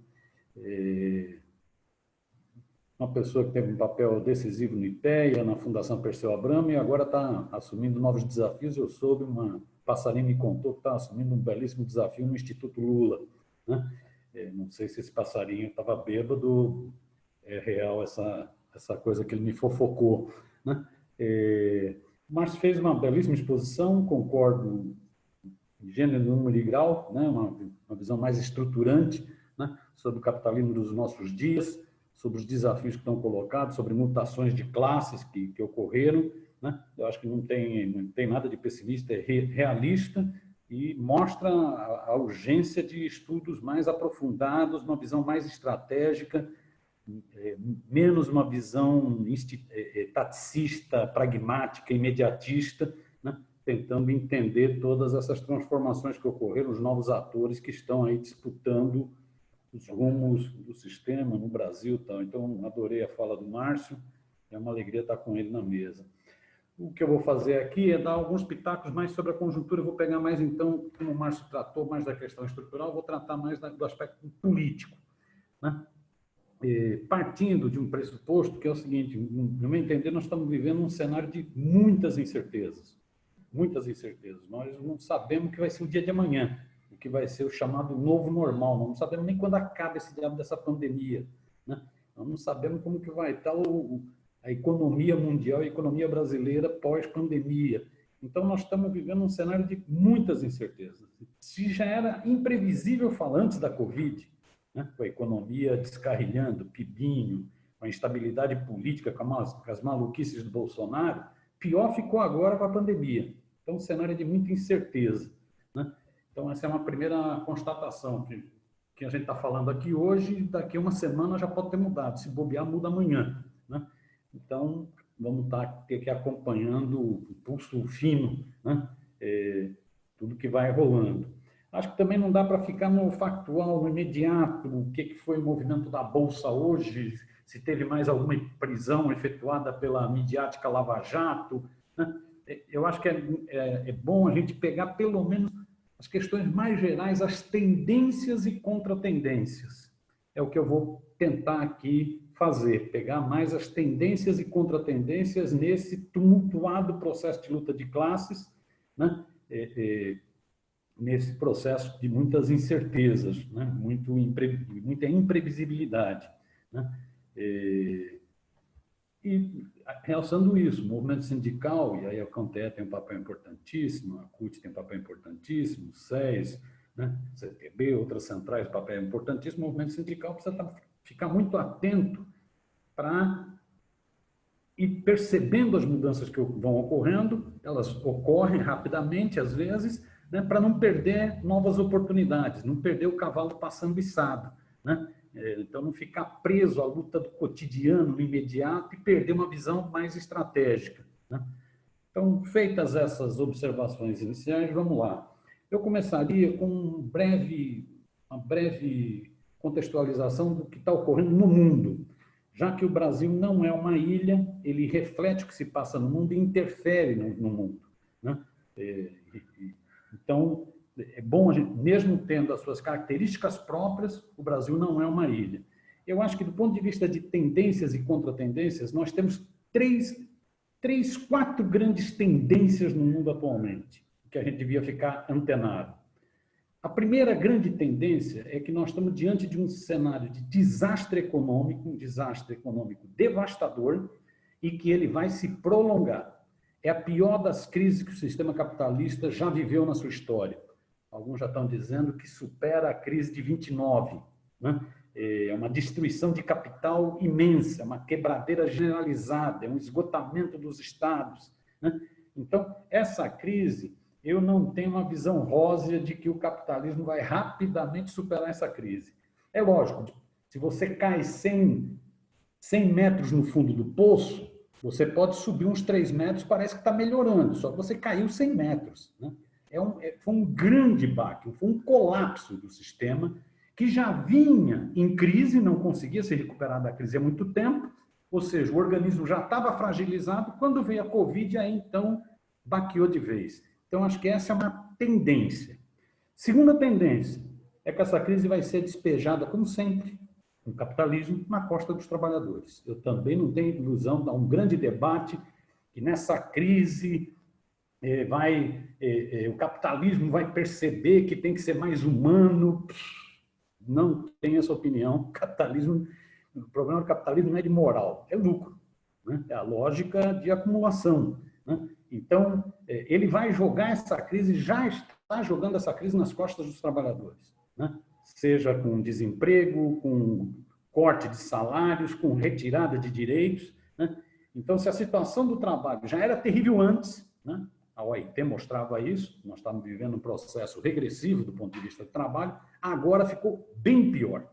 Uma pessoa que teve um papel decisivo no IPEA, na Fundação Perseu Abramo, e agora está assumindo novos desafios. Eu soube, uma passarinho me contou que está assumindo um belíssimo desafio no Instituto Lula, né? Não sei se esse passarinho estava bêbado, é real essa coisa que ele me fofocou, né? Márcio fez uma belíssima exposição, concordo em gênero, número e grau, né? Uma visão mais estruturante, né? Sobre o capitalismo dos nossos dias, sobre os desafios que estão colocados, sobre mutações de classes que ocorreram, né? Eu acho que não tem nada de pessimista, é realista e mostra a urgência de estudos mais aprofundados, uma visão mais estratégica, menos uma visão taticista, pragmática, imediatista, né? Tentando entender todas essas transformações que ocorreram, os novos atores que estão aí disputando os rumos do sistema no Brasil. Então, adorei a fala do Márcio, é uma alegria estar com ele na mesa. O que eu vou fazer aqui é dar alguns pitacos mais sobre a conjuntura. Eu vou pegar mais, então, como o Márcio tratou mais da questão estrutural, eu vou tratar mais do aspecto político, né? Partindo de um pressuposto que é o seguinte: no meu entender, nós estamos vivendo um cenário de muitas incertezas. Muitas incertezas. Nós não sabemos o que vai ser o dia de amanhã, o que vai ser o chamado novo normal. Nós não sabemos nem quando acaba esse diabo dessa pandemia, né? Nós não sabemos como que vai estar a economia mundial e a economia brasileira pós-pandemia. Então, nós estamos vivendo um cenário de muitas incertezas. Se já era imprevisível falar antes da Covid, né, com a economia descarrilhando, pibinho, com a instabilidade política, com as maluquices do Bolsonaro, pior ficou agora com a pandemia. Então, um cenário de muita incerteza, né? Então, essa é uma primeira constatação, que a gente está falando aqui hoje, daqui a uma semana já pode ter mudado. Se bobear, muda amanhã, né? Então, vamos ter que ir acompanhando o pulso fino, né? Tudo que vai rolando. Acho que também não dá para ficar no factual, no imediato, o que foi o movimento da Bolsa hoje, se teve mais alguma prisão efetuada pela midiática Lava Jato, né? Eu acho que é bom a gente pegar pelo menos as questões mais gerais, as tendências e contratendências. É o que eu vou tentar aqui fazer, pegar mais as tendências e contratendências nesse tumultuado processo de luta de classes, né? nesse processo de muitas incertezas, né? Muita imprevisibilidade, né? E realçando isso, o movimento sindical, e aí a CONTE tem um papel importantíssimo, a CUT tem um papel importantíssimo, o SES, né? CTB, outras centrais, papel importantíssimo, o movimento sindical precisa ficar muito atento para ir percebendo as mudanças que vão ocorrendo, elas ocorrem rapidamente, às vezes, né, para não perder novas oportunidades, não perder o cavalo passando içado, né? Então, não ficar preso à luta do cotidiano, no imediato, e perder uma visão mais estratégica, né? Então, feitas essas observações iniciais, vamos lá. Eu começaria com uma breve contextualização do que está ocorrendo no mundo, já que o Brasil não é uma ilha, ele reflete o que se passa no mundo e interfere no mundo, né? Então, é bom, mesmo tendo as suas características próprias, o Brasil não é uma ilha. Eu acho que, do ponto de vista de tendências e contratendências, nós temos quatro grandes tendências no mundo atualmente, que a gente devia ficar antenado. A primeira grande tendência é que nós estamos diante de um cenário de desastre econômico, um desastre econômico devastador, e que ele vai se prolongar. É a pior das crises que o sistema capitalista já viveu na sua história. Alguns já estão dizendo que supera a crise de 29, né? É uma destruição de capital imensa, uma quebradeira generalizada, é um esgotamento dos estados, né? Então, essa crise, eu não tenho uma visão rósea de que o capitalismo vai rapidamente superar essa crise. É lógico, se você cai 100 metros no fundo do poço, você pode subir uns 3 metros, parece que está melhorando, só que você caiu 100 metros, né? Foi um grande baque, foi um colapso do sistema que já vinha em crise, não conseguia se recuperar da crise há muito tempo, ou seja, o organismo já estava fragilizado, quando veio a Covid, aí então baqueou de vez. Então, acho que essa é uma tendência. Segunda tendência é que essa crise vai ser despejada, como sempre, no capitalismo, na costa dos trabalhadores. Eu também não tenho ilusão, há um grande debate que nessa crise o capitalismo vai perceber que tem que ser mais humano. Não tenho essa opinião. O problema do capitalismo não é de moral, é lucro, né? É a lógica de acumulação, né? Então, ele vai jogar essa crise, já está jogando essa crise nas costas dos trabalhadores, né? Seja com desemprego, com corte de salários, com retirada de direitos, né? Então, se a situação do trabalho já era terrível antes, né? A OIT mostrava isso, nós estávamos vivendo um processo regressivo do ponto de vista do trabalho, agora ficou bem pior,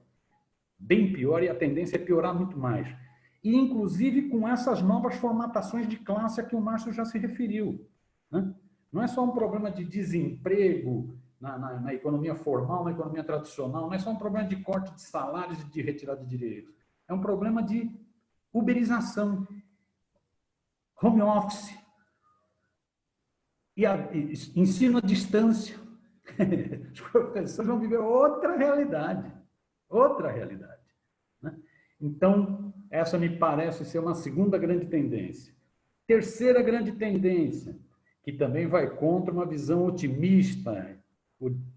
e a tendência é piorar muito mais. E, inclusive, com essas novas formatações de classe a que o Márcio já se referiu, né? Não é só um problema de desemprego na economia formal, na economia tradicional, não é só um problema de corte de salários e de retirada de direitos, é um problema de uberização, home office, e ensino à distância. Os professores vão viver outra realidade, né? Então, essa me parece ser uma segunda grande tendência. Terceira grande tendência, que também vai contra uma visão otimista,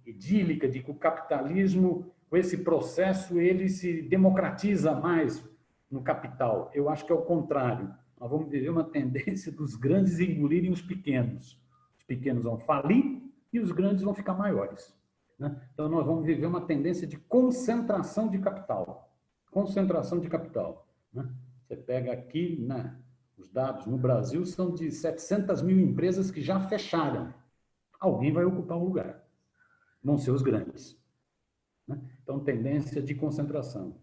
idílica, de que o capitalismo, com esse processo, ele se democratiza mais no capital. Eu acho que é o contrário. Nós vamos viver uma tendência dos grandes engolirem os pequenos. Os pequenos vão falir e os grandes vão ficar maiores, né? Então, nós vamos viver uma tendência de concentração de capital. Né? Você pega aqui, né, os dados no Brasil são de 700 mil empresas que já fecharam. Alguém vai ocupar o lugar. Vão ser os grandes, né? Então, tendência de concentração.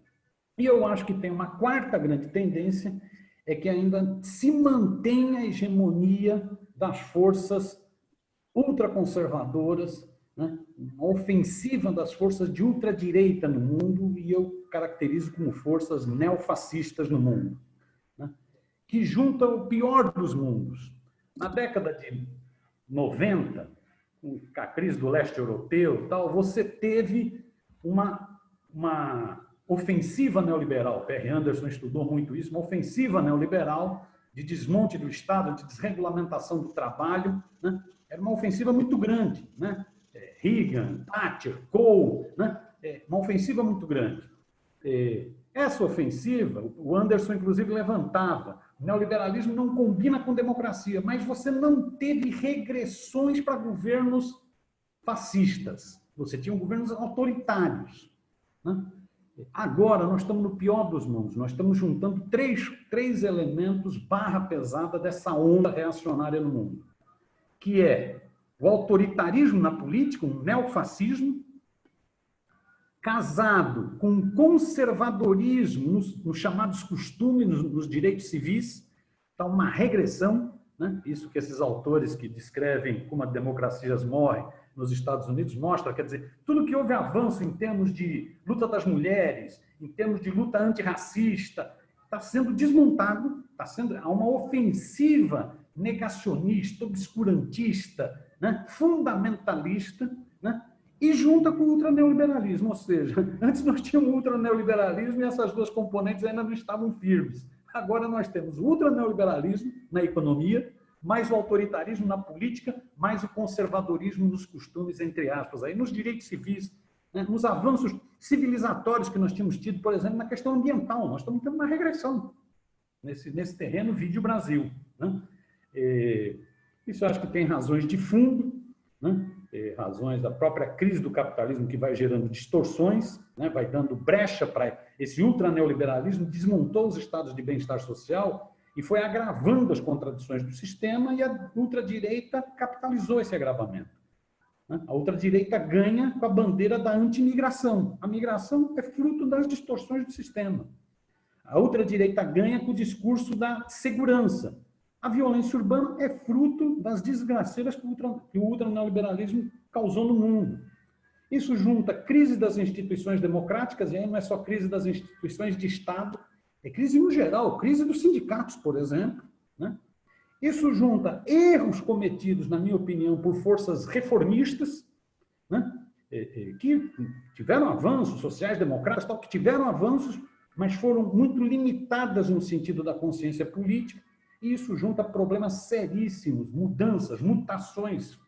E eu acho que tem uma quarta grande tendência, é que ainda se mantém a hegemonia das forças ultraconservadoras, né? Uma ofensiva das forças de ultradireita no mundo, e eu caracterizo como forças neofascistas no mundo, né? Que juntam o pior dos mundos. Na década de 90, com a crise do leste europeu, tal, você teve uma ofensiva neoliberal. P.R. Anderson estudou muito isso, uma ofensiva neoliberal de desmonte do Estado, de desregulamentação do trabalho, né? Era uma ofensiva muito grande, né? Reagan, Thatcher, Kohl, né? Uma ofensiva muito grande. Essa ofensiva, o Anderson, inclusive, levantava. O neoliberalismo não combina com democracia, mas você não teve regressões para governos fascistas. Você tinha governos autoritários, né? Agora, nós estamos no pior dos mundos. Nós estamos juntando três elementos barra pesada dessa onda reacionária no mundo, que é o autoritarismo na política, um neofascismo, casado com um conservadorismo nos chamados costumes, nos direitos civis, está uma regressão, né? Isso que esses autores que descrevem como as democracias morrem nos Estados Unidos mostra, quer dizer, tudo que houve avanço em termos de luta das mulheres, em termos de luta antirracista, está sendo desmontado, há uma ofensiva negacionista, obscurantista, né? Fundamentalista, né? E junta com o ultraneoliberalismo, ou seja, antes nós tínhamos o ultraneoliberalismo e essas duas componentes ainda não estavam firmes. Agora nós temos o ultraneoliberalismo na economia, mais o autoritarismo na política, mais o conservadorismo nos costumes, entre aspas, aí, nos direitos civis, né? Nos avanços civilizatórios que nós tínhamos tido, por exemplo, na questão ambiental. Nós estamos tendo uma regressão nesse terreno, vídeo Brasil, né? Isso eu acho que tem razões de fundo, né? Razões da própria crise do capitalismo que vai gerando distorções, né? Vai dando brecha para esse ultraneoliberalismo, desmontou os estados de bem-estar social e foi agravando as contradições do sistema, e a ultradireita capitalizou esse agravamento, né? A ultradireita ganha com a bandeira da antimigração. A migração é fruto das distorções do sistema. A ultradireita ganha com o discurso da segurança. A violência urbana é fruto das desgraceiras que o ultraneoliberalismo causou no mundo. Isso junta crise das instituições democráticas, e aí não é só crise das instituições de Estado, é crise no geral, crise dos sindicatos, por exemplo, né? Isso junta erros cometidos, na minha opinião, por forças reformistas, né? Que tiveram avanços, sociais-democratas, que tiveram avanços, mas foram muito limitadas no sentido da consciência política. E isso junta problemas seríssimos, mudanças, mutações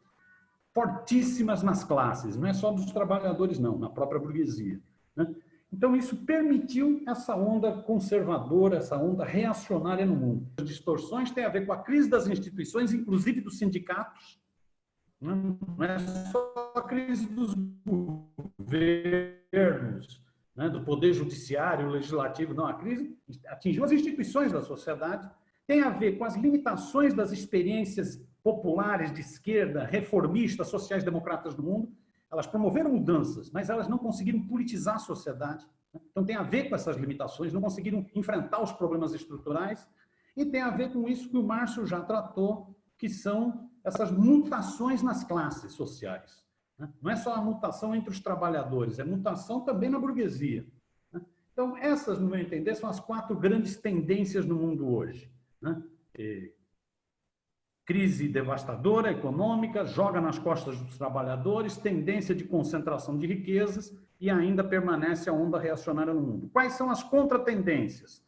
fortíssimas nas classes, não é só dos trabalhadores, não, na própria burguesia, né? Então, isso permitiu essa onda conservadora, essa onda reacionária no mundo. As distorções têm a ver com a crise das instituições, inclusive dos sindicatos. Não é só a crise dos governos, né, do poder judiciário, legislativo, não. A crise atingiu as instituições da sociedade. Tem a ver com as limitações das experiências populares de esquerda, reformistas, sociais-democratas do mundo. Elas promoveram mudanças, mas elas não conseguiram politizar a sociedade. Então, tem a ver com essas limitações, não conseguiram enfrentar os problemas estruturais, e tem a ver com isso que o Márcio já tratou, que são essas mutações nas classes sociais. Não é só a mutação entre os trabalhadores, é mutação também na burguesia. Então, essas, no meu entender, são as 4 grandes tendências no mundo hoje, né? Crise devastadora, econômica, joga nas costas dos trabalhadores, tendência de concentração de riquezas, e ainda permanece a onda reacionária no mundo. Quais são as contratendências?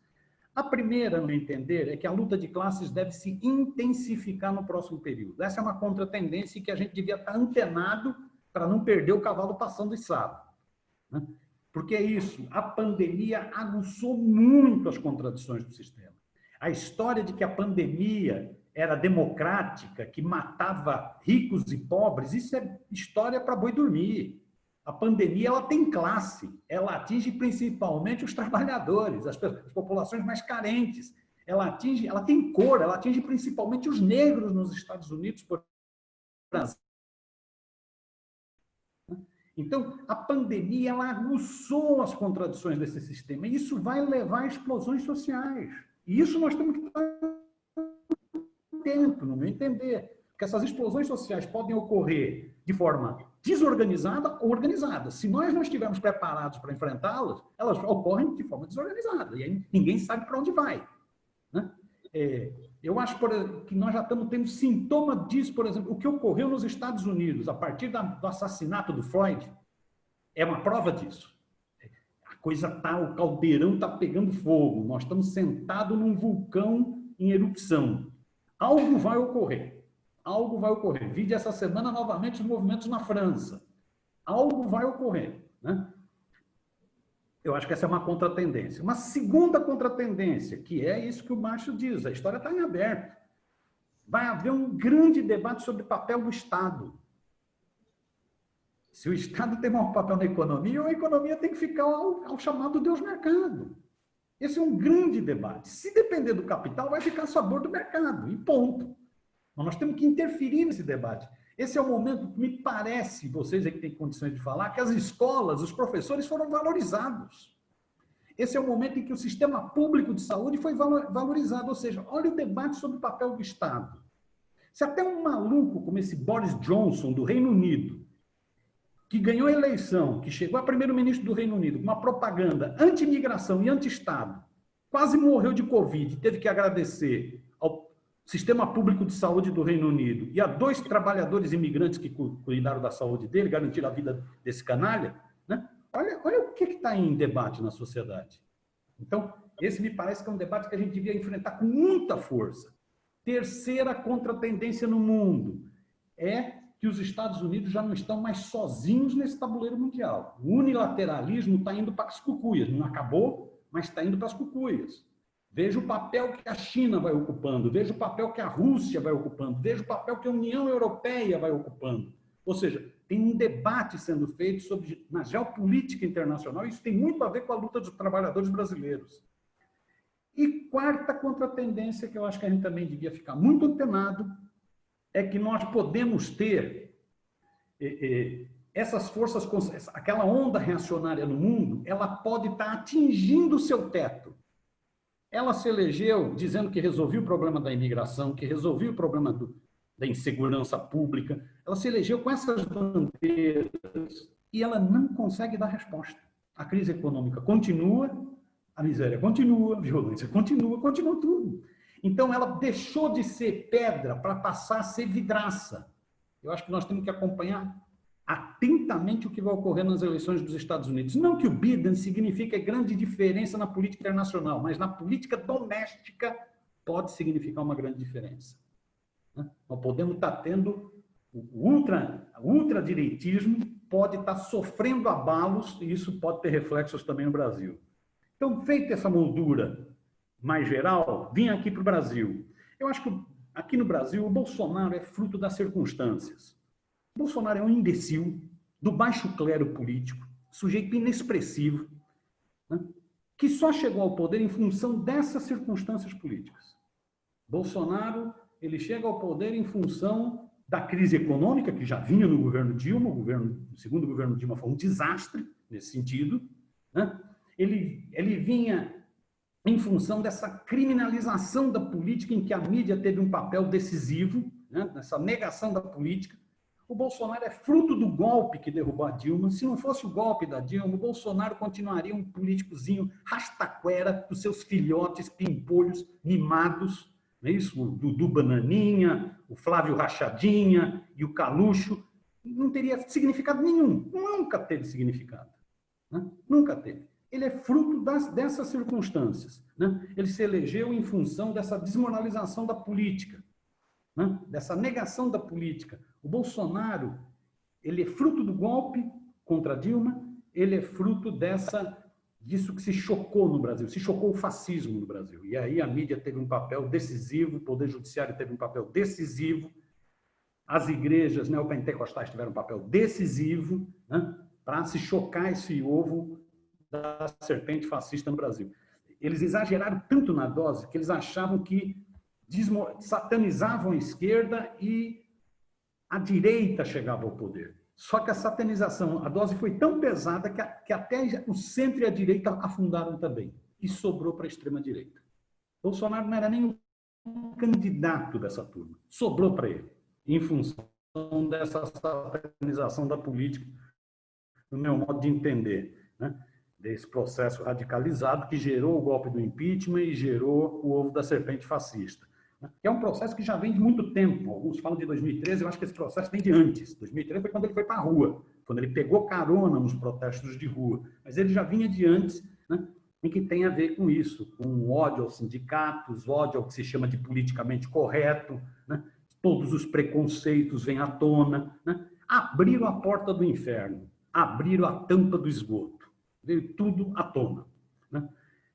A primeira, no meu entender, é que a luta de classes deve se intensificar no próximo período. Essa é uma contratendência que a gente devia estar antenado para não perder o cavalo passando içado, né? Porque é isso, a pandemia aguçou muito as contradições do sistema. A história de que a pandemia era democrática, que matava ricos e pobres, isso é história para boi dormir. A pandemia, ela tem classe, ela atinge principalmente os trabalhadores, as populações mais carentes. Ela tem cor, ela atinge principalmente os negros nos Estados Unidos, por exemplo. Então, a pandemia, ela aguçou as contradições desse sistema, e isso vai levar a explosões sociais. E isso nós temos que estar tempo, no meu entender, porque essas explosões sociais podem ocorrer de forma desorganizada ou organizada. Se nós não estivermos preparados para enfrentá-las, elas ocorrem de forma desorganizada, e aí ninguém sabe para onde vai, né? Eu acho que nós já estamos tendo sintoma disso, por exemplo, o que ocorreu nos Estados Unidos a partir do assassinato do Floyd é uma prova disso. A coisa o caldeirão está pegando fogo, nós estamos sentados num vulcão em erupção. Algo vai ocorrer. Algo vai ocorrer. Vide essa semana novamente os movimentos na França. Algo vai ocorrer, né? Eu acho que essa é uma contratendência. Uma segunda contratendência, que é isso que o Márcio diz, a história está em aberto. Vai haver um grande debate sobre o papel do Estado. Se o Estado tem um papel na economia, ou a economia tem que ficar ao chamado Deus mercado. Esse é um grande debate. Se depender do capital, vai ficar a sabor do mercado, e ponto. Mas nós temos que interferir nesse debate. Esse é o momento que me parece, vocês aí que têm condições de falar, que as escolas, os professores foram valorizados. Esse é o momento em que o sistema público de saúde foi valorizado. Ou seja, olha o debate sobre o papel do Estado. Se até um maluco como esse Boris Johnson, do Reino Unido, que ganhou a eleição, que chegou a primeiro-ministro do Reino Unido com uma propaganda anti-imigração e anti-Estado, quase morreu de Covid, teve que agradecer ao sistema público de saúde do Reino Unido e a 2 trabalhadores imigrantes que cuidaram da saúde dele, garantiram a vida desse canalha, né? Olha o que está em debate na sociedade. Então, esse me parece que é um debate que a gente devia enfrentar com muita força. Terceira contratendência no mundo é que os Estados Unidos já não estão mais sozinhos nesse tabuleiro mundial. O unilateralismo está indo para as cucuias. Não acabou, mas está indo para as cucuias. Veja o papel que a China vai ocupando, veja o papel que a Rússia vai ocupando, veja o papel que a União Europeia vai ocupando. Ou seja, tem um debate sendo feito na geopolítica internacional, e isso tem muito a ver com a luta dos trabalhadores brasileiros. E quarta contratendência, que eu acho que a gente também devia ficar muito antenado, é que nós podemos ter essas forças, aquela onda reacionária no mundo, ela pode estar atingindo o seu teto. Ela se elegeu dizendo que resolvia o problema da imigração, que resolvia o problema da insegurança pública. Ela se elegeu com essas bandeiras e ela não consegue dar resposta. A crise econômica continua, a miséria continua, a violência continua tudo. Então, ela deixou de ser pedra para passar a ser vidraça. Eu acho que nós temos que acompanhar atentamente o que vai ocorrer nas eleições dos Estados Unidos. Não que o Biden signifique grande diferença na política internacional, mas na política doméstica pode significar uma grande diferença. Nós podemos estar tendo o ultradireitismo, pode estar sofrendo abalos, e isso pode ter reflexos também no Brasil. Então, feita essa moldura mais geral, vim aqui para o Brasil. Eu acho que aqui no Brasil o Bolsonaro é fruto das circunstâncias. O Bolsonaro é um imbecil, do baixo clero político, sujeito inexpressivo, né, que só chegou ao poder em função dessas circunstâncias políticas. Bolsonaro, ele chega ao poder em função da crise econômica, que já vinha no governo Dilma, o segundo governo Dilma foi um desastre nesse sentido, né? Ele vinha em função dessa criminalização da política, em que a mídia teve um papel decisivo, né, nessa negação da política. O Bolsonaro é fruto do golpe que derrubou a Dilma. Se não fosse o golpe da Dilma, o Bolsonaro continuaria um políticozinho rastaquera dos seus filhotes, pimpolhos, mimados, não é isso? O Dudu Bananinha, o Flávio Rachadinha e o Caluxo. Não teria significado nenhum. Nunca teve significado. Né? Nunca teve. Ele é fruto dessas circunstâncias. Né? Ele se elegeu em função dessa desmoralização da política, né? Dessa negação da política. O Bolsonaro, ele é fruto do golpe contra Dilma, ele é fruto disso que se chocou no Brasil, se chocou o fascismo no Brasil. E aí a mídia teve um papel decisivo, o Poder Judiciário teve um papel decisivo, as igrejas neopentecostais tiveram um papel decisivo, né, para se chocar esse ovo da serpente fascista no Brasil. Eles exageraram tanto na dose que eles achavam que satanizavam a esquerda e a direita chegava ao poder. Só que a satanização, a dose foi tão pesada que até o centro e a direita afundaram também. E sobrou para a extrema-direita. Bolsonaro não era nem um candidato dessa turma. Sobrou para ele, em função dessa satanização da política, no meu modo de entender, né? Desse processo radicalizado que gerou o golpe do impeachment e gerou o ovo da serpente fascista. Que é um processo que já vem de muito tempo. Alguns falam de 2013, eu acho que esse processo vem de antes. 2013 foi quando ele foi para a rua, quando ele pegou carona nos protestos de rua. Mas ele já vinha de antes, né, em que tem a ver com isso, com ódio aos sindicatos, ódio ao que se chama de politicamente correto, né, todos os preconceitos vêm à tona, né, abriram a porta do inferno. abriram a tampa do esgoto. Veio tudo à tona, né?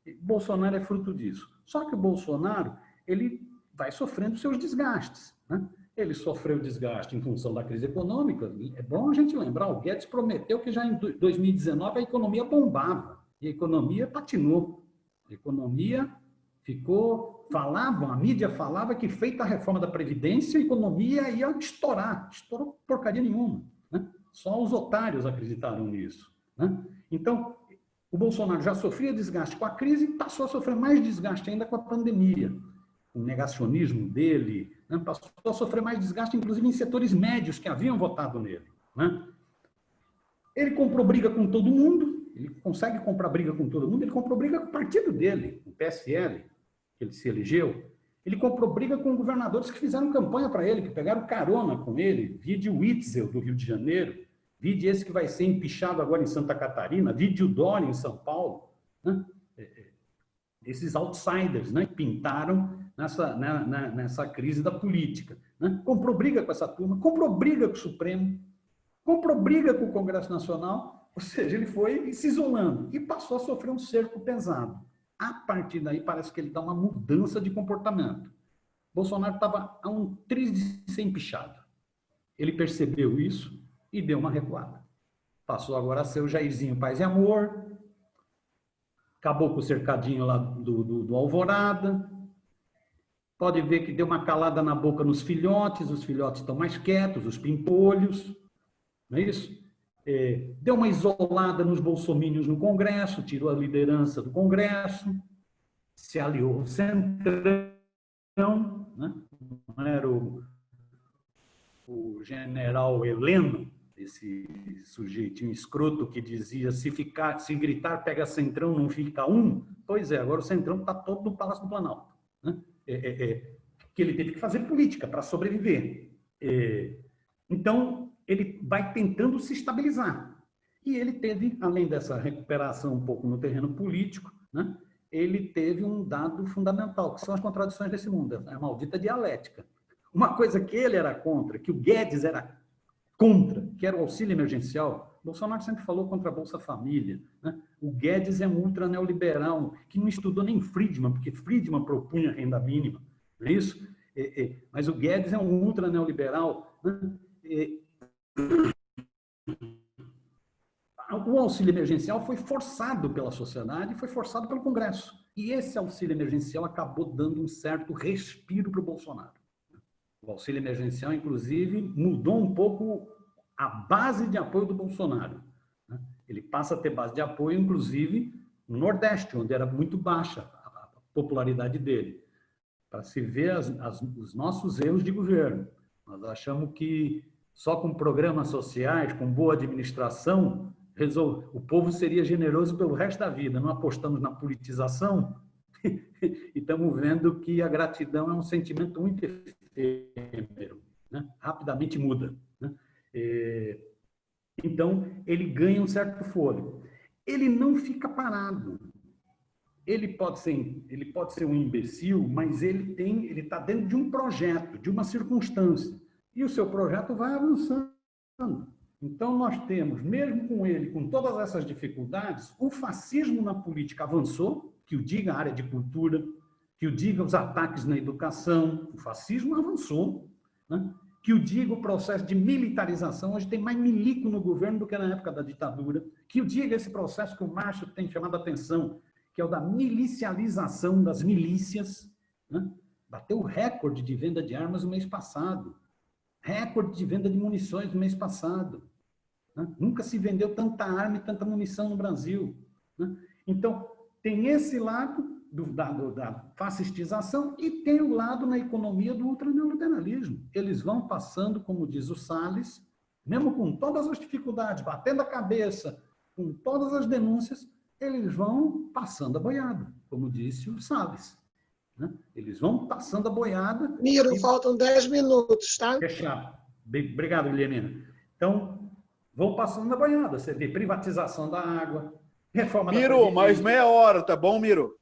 E Bolsonaro é fruto disso. Só que o Bolsonaro, ele vai sofrendo seus desgastes, né? Ele sofreu desgaste em função da crise econômica. É bom a gente lembrar, o Guedes prometeu que já em 2019 a economia bombava. E a economia patinou. A economia ficou... a mídia falava que feita a reforma da Previdência, a economia ia estourar. Estourou porcaria nenhuma, né? Só os otários acreditaram nisso, né? Então, o Bolsonaro já sofria desgaste com a crise e passou a sofrer mais desgaste ainda com a pandemia. O negacionismo dele, né, passou a sofrer mais desgaste, inclusive em setores médios que haviam votado nele, né? Ele comprou briga com todo mundo, ele consegue comprar briga com todo mundo, ele comprou briga com o partido dele, o PSL, que ele se elegeu. Ele comprou briga com governadores que fizeram campanha para ele, que pegaram carona com ele, vide o Witzel, do Rio de Janeiro, vide esse que vai ser empichado agora em Santa Catarina, vide o Dória em São Paulo, né? Esses outsiders, né, pintaram nessa crise da política, né? Comprou briga com essa turma, comprou briga com o Supremo, comprou briga com o Congresso Nacional, ou seja, ele foi se isolando e passou a sofrer um cerco pesado. A partir daí, parece que ele dá uma mudança de comportamento. Bolsonaro estava a um triz de ser empichado. Ele percebeu isso e deu uma recuada. Passou agora a ser o Jairzinho Paz e Amor, acabou com o cercadinho lá do Alvorada. Pode ver que deu uma calada na boca nos filhotes, os filhotes estão mais quietos, os pimpolhos, não é isso? Deu uma isolada nos bolsomínios no Congresso, tirou a liderança do Congresso, se aliou ao Centrão, né? Não era o general Heleno, esse sujeitinho escroto que dizia se gritar pega Centrão, não fica um. Pois é, agora o Centrão está todo no Palácio do Planalto, né? Que ele teve que fazer política para sobreviver. Então, ele vai tentando se estabilizar. E ele teve, além dessa recuperação um pouco no terreno político, né, ele teve um dado fundamental, que são as contradições desse mundo, a maldita dialética. Uma coisa que ele era contra, que o Guedes era contra, que era o auxílio emergencial. Bolsonaro sempre falou contra a Bolsa Família, né? O Guedes é um ultra neoliberal, que não estudou nem Friedman, porque Friedman propunha renda mínima, não é isso? Mas o Guedes é um ultra neoliberal, né? O auxílio emergencial foi forçado pela sociedade, foi forçado pelo Congresso. E esse auxílio emergencial acabou dando um certo respiro para o Bolsonaro. O auxílio emergencial, inclusive, mudou um pouco a base de apoio do Bolsonaro, né? Ele passa a ter base de apoio, inclusive, no Nordeste, onde era muito baixa a popularidade dele. Para se ver os nossos erros de governo. Nós achamos que só com programas sociais, com boa administração, o povo seria generoso pelo resto da vida. Não apostamos na politização e estamos vendo que a gratidão é um sentimento muito efêmero, né? Rapidamente muda, né? Então, ele ganha um certo fôlego. Ele não fica parado. Ele pode ser um imbecil, mas ele está dentro de um projeto, de uma circunstância. E o seu projeto vai avançando. Então, nós temos, mesmo com ele, com todas essas dificuldades, o fascismo na política avançou, que o diga a área de cultura, que o diga os ataques na educação, o fascismo avançou, né? Que o diga o processo de militarização, hoje tem mais milico no governo do que na época da ditadura, que o diga esse processo que o Márcio tem chamado a atenção, que é o da milicialização das milícias, né? Bateu o recorde de venda de armas no mês passado, recorde de venda de munições no mês passado, né? Nunca se vendeu tanta arma e tanta munição no Brasil, né? Então, tem esse lado da fascistização e tem o lado na economia do ultraneoliberalismo. Eles vão passando, como diz o Salles, mesmo com todas as dificuldades, batendo a cabeça, com todas as denúncias, eles vão passando a boiada, como disse o Salles, né? Eles vão passando a boiada. Miro, faltam 10 minutos, tá? Fechado. Obrigado, Helena. Então, vão passando a boiada. Você vê privatização da água, reforma da Miro, mais meia hora, tá bom, Miro?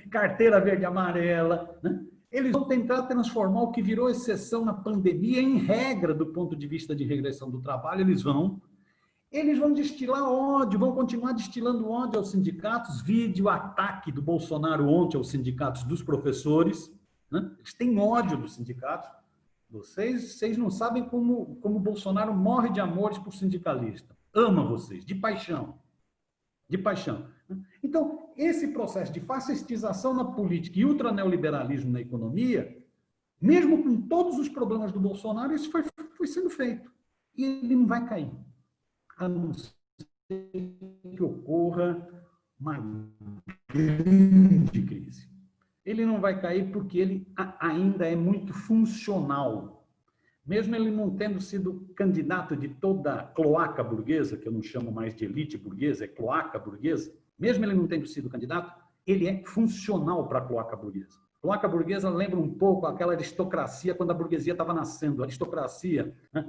Carteira verde e amarela, né? Eles vão tentar transformar o que virou exceção na pandemia em regra do ponto de vista de regressão do trabalho, eles vão. Eles vão destilar ódio, vão continuar destilando ódio aos sindicatos, vide o ataque do Bolsonaro ontem aos sindicatos dos professores, né? Eles têm ódio dos sindicatos. Vocês não sabem como o Bolsonaro morre de amores por sindicalista. Ama vocês, de paixão. De paixão. Então, esse processo de fascistização na política e ultraneoliberalismo na economia, mesmo com todos os problemas do Bolsonaro, isso foi sendo feito. E ele não vai cair. A não ser que ocorra uma grande crise. Ele não vai cair porque ele ainda é muito funcional. Mesmo ele não tendo sido candidato de toda a cloaca burguesa, que eu não chamo mais de elite burguesa, é cloaca burguesa, mesmo ele não tendo sido candidato, ele é funcional para a cloaca burguesa. A cloaca burguesa lembra um pouco aquela aristocracia quando a burguesia estava nascendo. A aristocracia, né,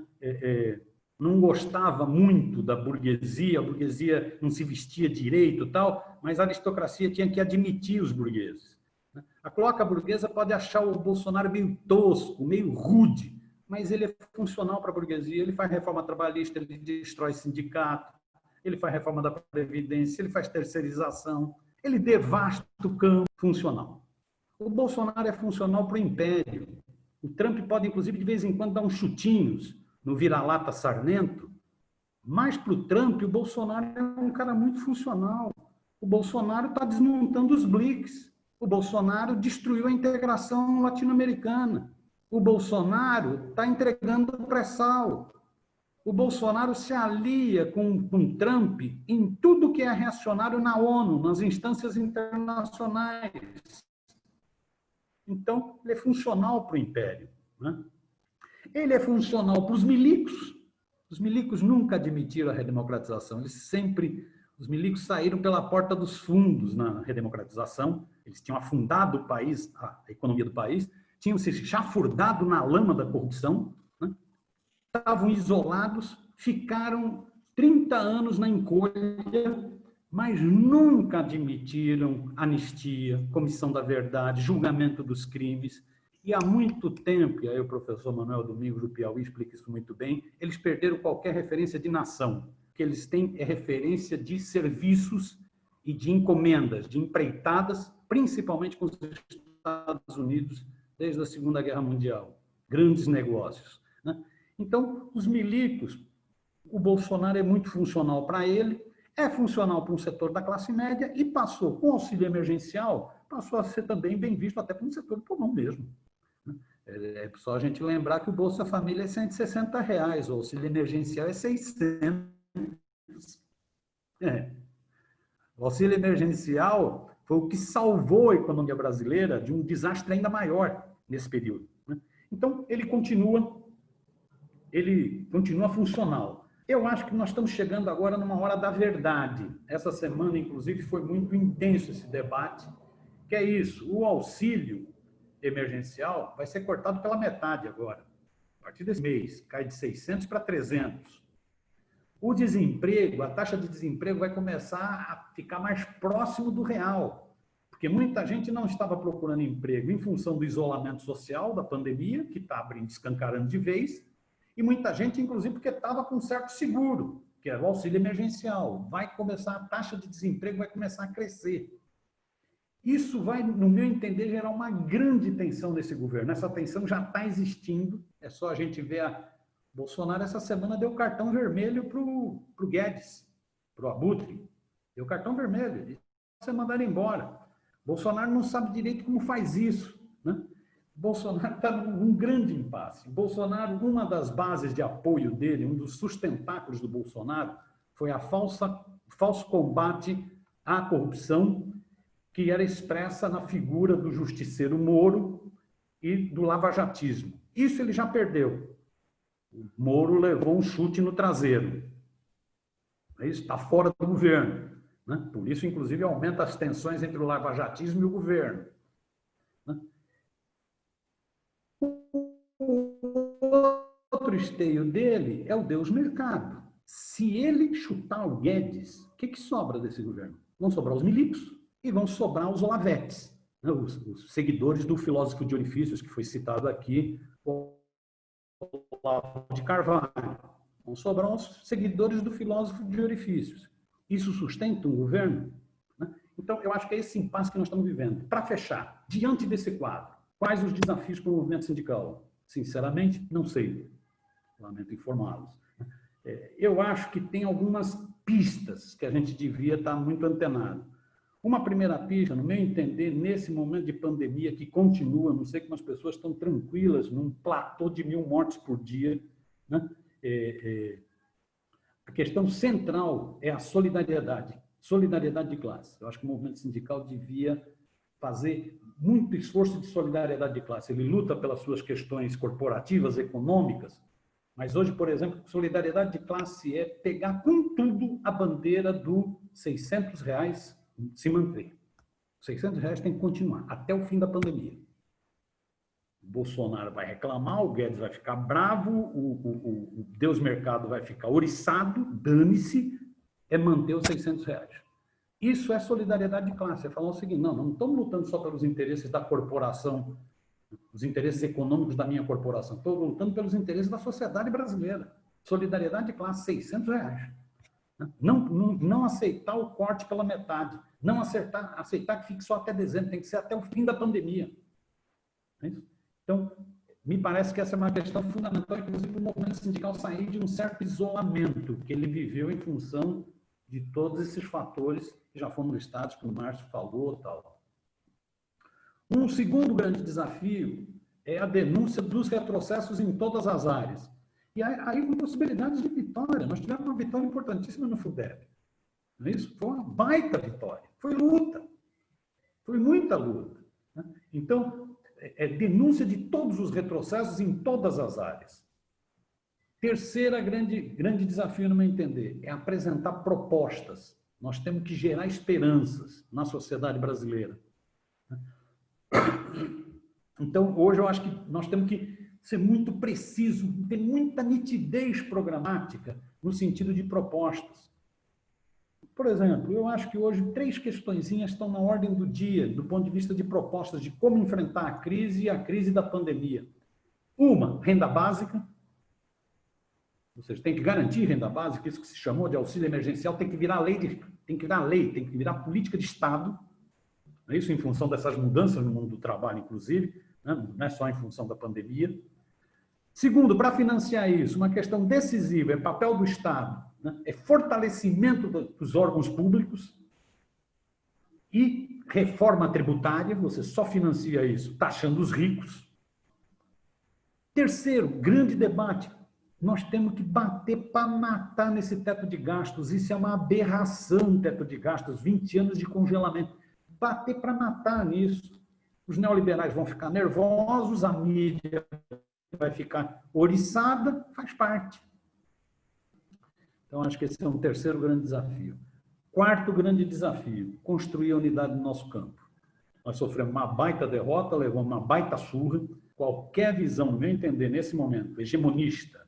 não gostava muito da burguesia, a burguesia não se vestia direito e tal, mas a aristocracia tinha que admitir os burgueses. A cloaca burguesa pode achar o Bolsonaro meio tosco, meio rude, mas ele é funcional para a burguesia, ele faz reforma trabalhista, ele destrói sindicato, ele faz reforma da Previdência, ele faz terceirização, ele devasta o campo funcional. O Bolsonaro é funcional para o império. O Trump pode, inclusive, de vez em quando dar uns chutinhos no vira-lata sarnento, mas para o Trump, o Bolsonaro é um cara muito funcional. O Bolsonaro está desmontando os BRICS. O Bolsonaro destruiu a integração latino-americana. O Bolsonaro está entregando o pré-sal. O Bolsonaro se alia com Trump em tudo que é reacionário na ONU, nas instâncias internacionais. Então, ele é funcional para o império, né? Ele é funcional para os milicos. Os milicos nunca admitiram a redemocratização. Os milicos saíram pela porta dos fundos na redemocratização. Eles tinham afundado o país, a economia do país, tinham se chafurdado na lama da corrupção, né? Estavam isolados, ficaram 30 anos na encolha, mas nunca admitiram anistia, comissão da verdade, julgamento dos crimes. E há muito tempo, e aí o professor Manuel Domingos do Piauí explica isso muito bem, eles perderam qualquer referência de nação. O que eles têm é referência de serviços e de encomendas, de empreitadas, principalmente com os Estados Unidos, desde a Segunda Guerra Mundial. Grandes negócios, né? Então, os milicos, o Bolsonaro é muito funcional para ele, é funcional para um setor da classe média e passou, com auxílio emergencial, passou a ser também bem visto até para um setor do povão mesmo. É só a gente lembrar que o Bolsa Família é R$160, o auxílio emergencial é 600. O auxílio emergencial foi o que salvou a economia brasileira de um desastre ainda maior nesse período, né? Então, ele continua funcional. Eu acho que nós estamos chegando agora numa hora da verdade. Essa semana, inclusive, foi muito intenso esse debate, que é isso, o auxílio emergencial vai ser cortado pela metade agora, a partir desse mês, cai de 600 para 300. O desemprego, a taxa de desemprego vai começar a ficar mais próximo do real, porque muita gente não estava procurando emprego em função do isolamento social, da pandemia, que está escancarando de vez, e muita gente, inclusive, porque estava com um certo seguro, que era o auxílio emergencial. Vai começar, a taxa de desemprego vai começar a crescer. Isso vai, no meu entender, gerar uma grande tensão nesse governo. Essa tensão já está existindo, é só a gente ver Bolsonaro essa semana deu cartão vermelho para o Guedes, para o Abutre. Deu cartão vermelho, ele vai mandar embora. Bolsonaro não sabe direito como faz isso, né? Bolsonaro está num grande impasse. Bolsonaro, uma das bases de apoio dele, um dos sustentáculos do Bolsonaro, foi falso combate à corrupção, que era expressa na figura do justiceiro Moro e do lavajatismo. Isso ele já perdeu. O Moro levou um chute no traseiro. Isso está fora do governo, né? Por isso, inclusive, aumenta as tensões entre o lavajatismo e o governo, né? O outro esteio dele é o Deus Mercado. Se ele chutar o Guedes, o que sobra desse governo? Vão sobrar os milicos e vão sobrar os olavetes, né? Os seguidores do filósofo de Orifícios, que foi citado aqui, Olavo de Carvalho. Vão sobrar os seguidores do filósofo de orifícios. Isso sustenta um governo? Né? Então, eu acho que é esse impasse que nós estamos vivendo. Para fechar, diante desse quadro, quais os desafios para o movimento sindical? Sinceramente, não sei. Lamento informá-los. Eu acho que tem algumas pistas que a gente devia estar muito antenado. Uma primeira pista, no meu entender, nesse momento de pandemia que continua, não sei como as pessoas estão tranquilas num platô de 1.000 mortes por dia, né? A questão central é a solidariedade de classe. Eu acho que o movimento sindical devia fazer muito esforço de solidariedade de classe. Ele luta pelas suas questões corporativas, econômicas, mas hoje, por exemplo, solidariedade de classe é pegar com tudo a bandeira do R$600 se manter. R$600 tem que continuar até o fim da pandemia. O Bolsonaro vai reclamar, o Guedes vai ficar bravo, o Deus Mercado vai ficar oriçado, dane-se, é manter os R$600. Isso é solidariedade de classe, é falar o seguinte, não estamos lutando só pelos interesses da corporação, os interesses econômicos da minha corporação, estou lutando pelos interesses da sociedade brasileira. Solidariedade de classe, R$600. Não aceitar o corte pela metade, não aceitar que fique só até dezembro, tem que ser até o fim da pandemia. É isso? Então, me parece que essa é uma questão fundamental, inclusive, para o movimento sindical sair de um certo isolamento que ele viveu em função de todos esses fatores que já foram listados, que o Márcio falou, tal. Um segundo grande desafio é a denúncia dos retrocessos em todas as áreas. E aí com possibilidades de vitória. Nós tivemos uma vitória importantíssima no FUDEP. Não é isso? Foi uma baita vitória. Foi luta. Foi muita luta. Né? Então, denúncia de todos os retrocessos em todas as áreas. Terceira grande desafio, no meu entender, é apresentar propostas. Nós temos que gerar esperanças na sociedade brasileira. Então, hoje eu acho que nós temos que ser muito preciso, ter muita nitidez programática no sentido de propostas. Por exemplo, eu acho que hoje 3 questõezinhas estão na ordem do dia, do ponto de vista de propostas de como enfrentar a crise e a crise da pandemia. Uma, renda básica. Ou seja, tem que garantir renda básica, isso que se chamou de auxílio emergencial, tem que virar lei, tem que virar política de Estado. Isso em função dessas mudanças no mundo do trabalho, inclusive, né? Não é só em função da pandemia. Segundo, para financiar isso, uma questão decisiva é papel do Estado, né? É fortalecimento dos órgãos públicos e reforma tributária, você só financia isso taxando os ricos. Terceiro, grande debate, nós temos que bater para matar nesse teto de gastos, isso é uma aberração, teto de gastos, 20 anos de congelamento. Bater para matar nisso. Os neoliberais vão ficar nervosos, a mídia vai ficar oriçada, faz parte. Então, acho que esse é um terceiro grande desafio. Quarto grande desafio, construir a unidade do nosso campo. Nós sofremos uma baita derrota, levamos uma baita surra. Qualquer visão, no meu entender, nesse momento, hegemonista,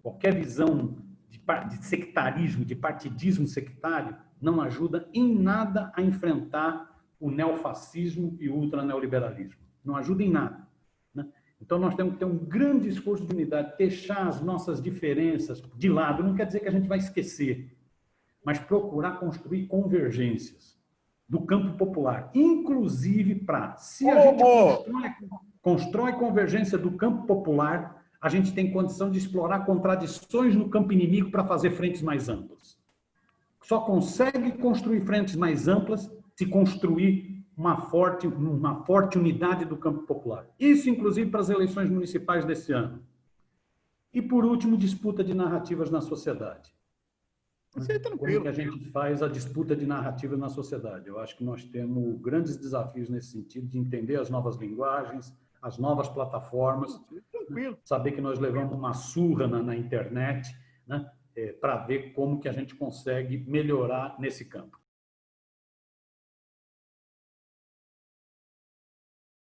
qualquer visão de sectarismo, de partidismo sectário, não ajuda em nada a enfrentar o neofascismo e o ultraneoliberalismo. Não ajuda em nada. Né? Então, nós temos que ter um grande esforço de unidade, deixar as nossas diferenças de lado. Não quer dizer que a gente vai esquecer, mas procurar construir convergências do campo popular, inclusive para, se a gente constrói convergência do campo popular, a gente tem condição de explorar contradições no campo inimigo para fazer frentes mais amplas. Só consegue construir frentes mais amplas se construir uma forte unidade do campo popular. Isso, inclusive, para as eleições municipais desse ano. E, por último, disputa de narrativas na sociedade. Como que a gente faz a disputa de narrativas na sociedade? Eu acho que nós temos grandes desafios nesse sentido, de entender as novas linguagens, as novas plataformas, saber que nós levamos uma surra na internet, né, para ver como que a gente consegue melhorar nesse campo.